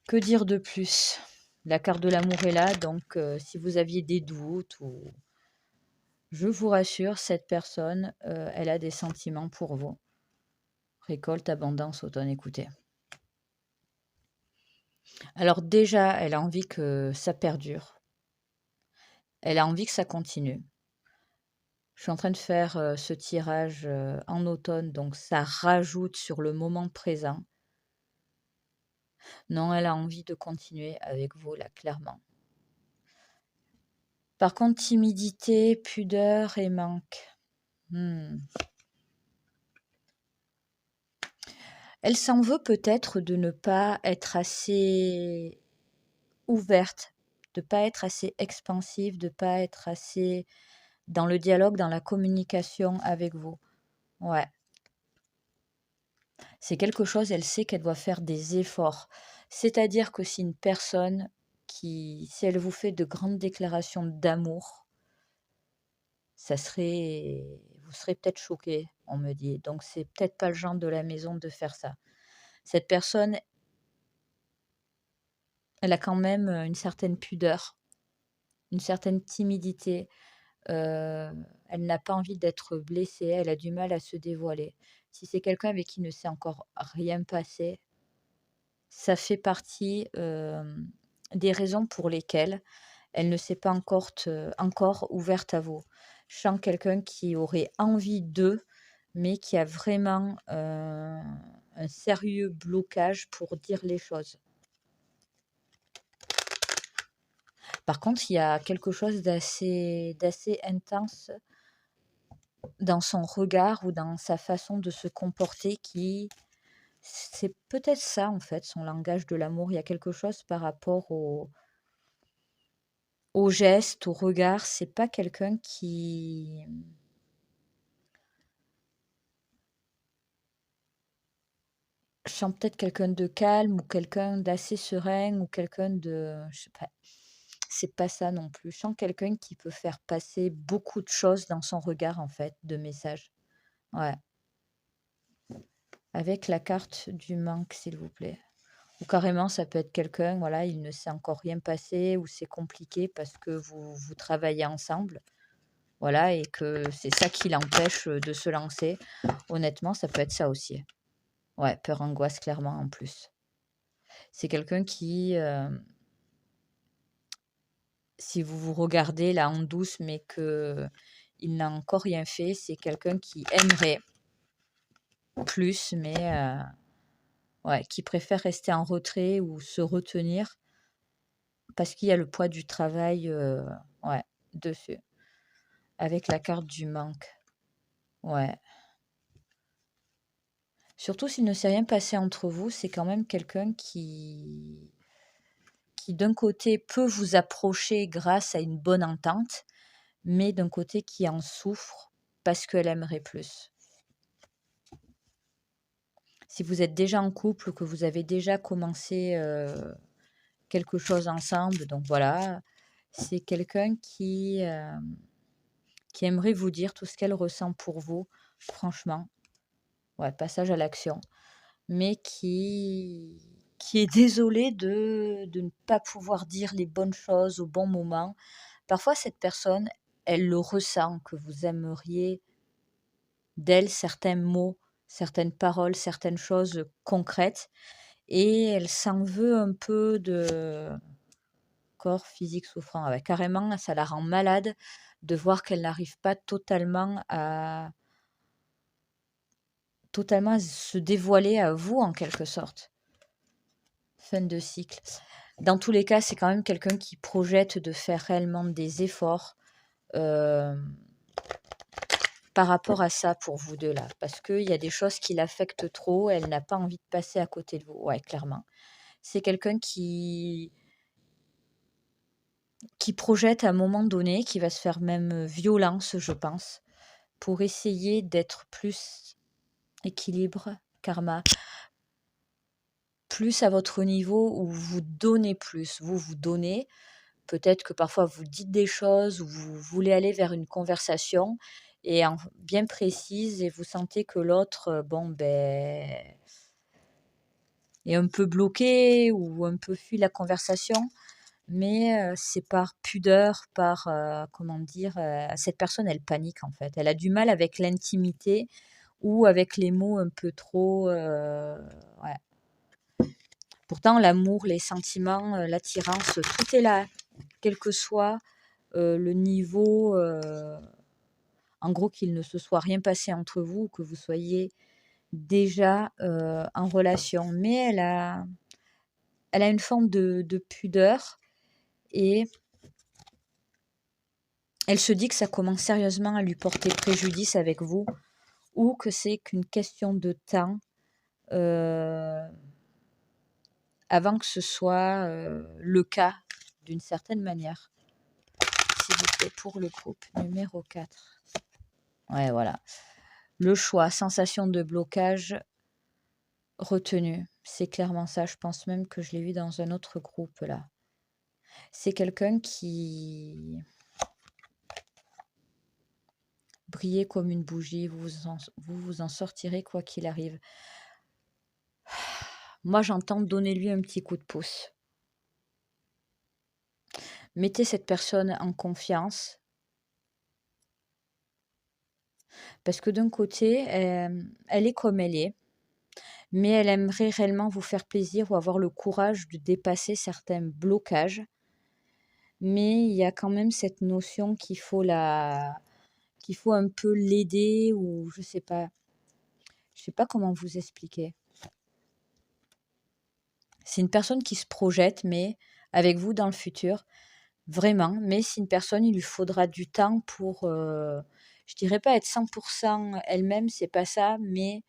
que dire de plus? La carte de l'amour est là, donc si vous aviez des doutes ou... Je vous rassure, cette personne, elle a des sentiments pour vous. Récolte, abondance, automne, écoutez. Alors déjà, elle a envie que ça perdure. Elle a envie que ça continue. Je suis en train de faire ce tirage en automne, donc ça rajoute sur le moment présent. Non, elle a envie de continuer avec vous, là, clairement. Par contre, timidité, pudeur et manque. Elle s'en veut peut-être de ne pas être assez ouverte, de ne pas être assez expansive, de ne pas être assez dans le dialogue, dans la communication avec vous. Ouais. C'est quelque chose, elle sait qu'elle doit faire des efforts. C'est-à-dire que si une personne si elle vous fait de grandes déclarations d'amour, vous serez peut-être choqué, on me dit. Donc c'est peut-être pas le genre de la maison de faire ça. Cette personne, elle a quand même une certaine pudeur, une certaine timidité. Elle n'a pas envie d'être blessée, elle a du mal à se dévoiler. Si c'est quelqu'un avec qui ne s'est encore rien passé, Ça fait partie, des raisons pour lesquelles elle ne s'est pas encore ouverte à vous. Je sens quelqu'un qui aurait envie d'eux, mais qui a vraiment, un sérieux blocage pour dire les choses. Par contre, il y a quelque chose d'assez intense dans son regard ou dans sa façon de se comporter qui c'est peut-être ça, en fait, son langage de l'amour. Il y a quelque chose par rapport au geste, au regard. C'est pas quelqu'un qui je sens peut-être quelqu'un de calme ou quelqu'un d'assez serein ou quelqu'un de je sais pas. C'est pas ça non plus. Je sens quelqu'un qui peut faire passer beaucoup de choses dans son regard, en fait, de messages. Ouais, avec la carte du manque, s'il vous plaît. Ou carrément, ça peut être quelqu'un, voilà, il ne s'est encore rien passé ou c'est compliqué parce que vous travaillez ensemble, voilà, et que c'est ça qui l'empêche, de se lancer. Honnêtement, ça peut être ça aussi. Ouais, peur, angoisse, clairement, en plus. C'est quelqu'un qui, si vous vous regardez là en douce, mais que il n'a encore rien fait, c'est quelqu'un qui aimerait plus, mais ouais, qui préfère rester en retrait ou se retenir parce qu'il y a le poids du travail, ouais, dessus. Avec la carte du manque. Ouais. Surtout s'il ne s'est rien passé entre vous, c'est quand même quelqu'un qui d'un côté peut vous approcher grâce à une bonne entente, mais d'un côté qui en souffre parce qu'elle aimerait plus. Si vous êtes déjà en couple, que vous avez déjà commencé quelque chose ensemble, donc voilà, c'est quelqu'un qui aimerait vous dire tout ce qu'elle ressent pour vous, franchement. Ouais, passage à l'action. Mais qui est désolé de ne pas pouvoir dire les bonnes choses au bon moment. Parfois, cette personne, elle le ressent, que vous aimeriez d'elle certains mots, certaines paroles, certaines choses concrètes, et elle s'en veut un peu de corps physique souffrant. Ah ouais, carrément, ça la rend malade de voir qu'elle n'arrive pas totalement à se dévoiler à vous en quelque sorte. Fin de cycle. Dans tous les cas, c'est quand même quelqu'un qui projette de faire réellement des efforts euh, par rapport à ça pour vous deux là. Parce qu'il y a des choses qui l'affectent trop, elle n'a pas envie de passer à côté de vous. Ouais, clairement. C'est quelqu'un qui projette à un moment donné, qui va se faire même violence, je pense, pour essayer d'être plus équilibre, karma, plus à votre niveau où vous donnez plus. Vous donnez. Peut-être que parfois vous dites des choses ou vous voulez aller vers une conversation bien précise et vous sentez que l'autre, bon, ben, est un peu bloqué ou un peu fuit la conversation. Mais c'est par pudeur, par, comment dire, cette personne, elle panique en fait. Elle a du mal avec l'intimité ou avec les mots un peu trop, ouais. Pourtant, l'amour, les sentiments, l'attirance, tout est là, quel que soit le niveau, en gros, qu'il ne se soit rien passé entre vous ou que vous soyez déjà en relation. Mais elle a une forme de pudeur et elle se dit que ça commence sérieusement à lui porter préjudice avec vous ou que c'est qu'une question de temps euh, avant que ce soit le cas d'une certaine manière. S'il vous plaît, pour le groupe numéro 4. Ouais, voilà. Le choix, sensation de blocage, retenue. C'est clairement ça. Je pense même que je l'ai vu dans un autre groupe là. C'est quelqu'un qui brillait comme une bougie. Vous en sortirez quoi qu'il arrive. Moi, j'entends donner lui un petit coup de pouce. Mettez cette personne en confiance. Parce que d'un côté, elle est comme elle est. mais elle aimerait réellement vous faire plaisir ou avoir le courage de dépasser certains blocages. Mais il y a quand même cette notion qu'il faut un peu l'aider ou je sais pas comment vous expliquer. C'est une personne qui se projette, mais avec vous dans le futur, vraiment. Mais c'est une personne, il lui faudra du temps pour, je dirais pas être 100% elle-même, c'est pas ça, mais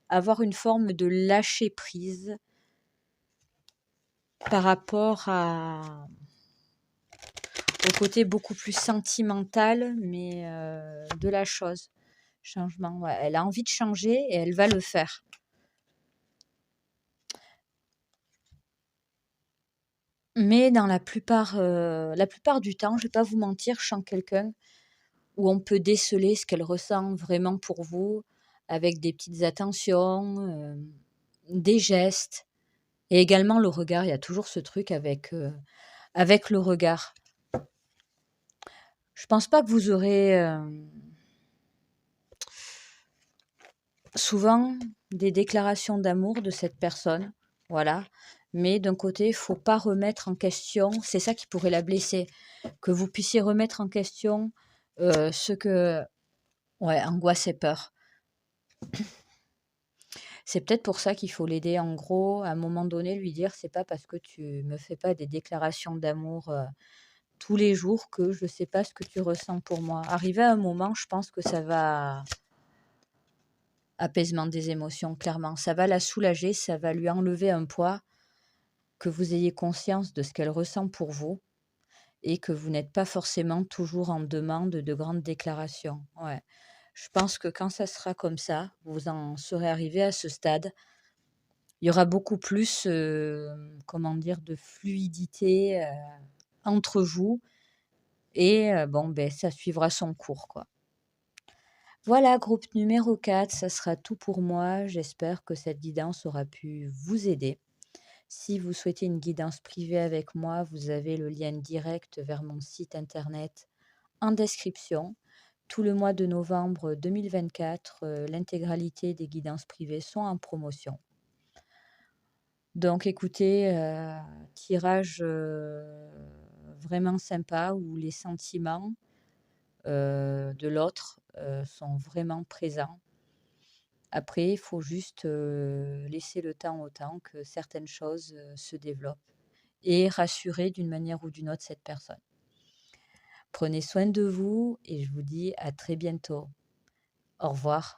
avoir une forme de lâcher prise par rapport au côté beaucoup plus sentimental, mais de la chose. Changement, ouais. Elle a envie de changer et elle va le faire. Mais dans la plupart du temps, je vais pas vous mentir, je sens quelqu'un où on peut déceler ce qu'elle ressent vraiment pour vous, avec des petites attentions, des gestes et également le regard. Il y a toujours ce truc avec le regard. Je pense pas que vous aurez souvent des déclarations d'amour de cette personne, voilà. Mais d'un côté, il faut pas remettre en question, c'est ça qui pourrait la blesser, que vous puissiez remettre en question ce que, ouais, angoisse et peur. C'est peut-être pour ça qu'il faut l'aider. En gros, à un moment donné, lui dire, c'est pas parce que tu me fais pas des déclarations d'amour tous les jours que je sais pas ce que tu ressens pour moi. Arrivé à un moment, je pense que ça va apaisement des émotions, clairement. Ça va la soulager, ça va lui enlever un poids, que vous ayez conscience de ce qu'elle ressent pour vous et que vous n'êtes pas forcément toujours en demande de grandes déclarations. Ouais. Je pense que quand ça sera comme ça, vous en serez arrivé à ce stade, il y aura beaucoup plus, comment dire, de fluidité entre vous et bon, ben, ça suivra son cours, quoi. Voilà, groupe numéro 4, ça sera tout pour moi. J'espère que cette guidance aura pu vous aider. Si vous souhaitez une guidance privée avec moi, vous avez le lien direct vers mon site internet en description. Tout le mois de novembre 2024, l'intégralité des guidances privées sont en promotion. Donc écoutez, tirage vraiment sympa où les sentiments de l'autre sont vraiment présents. Après, il faut juste laisser le temps au temps que certaines choses se développent et rassurer d'une manière ou d'une autre cette personne. Prenez soin de vous et je vous dis à très bientôt. Au revoir.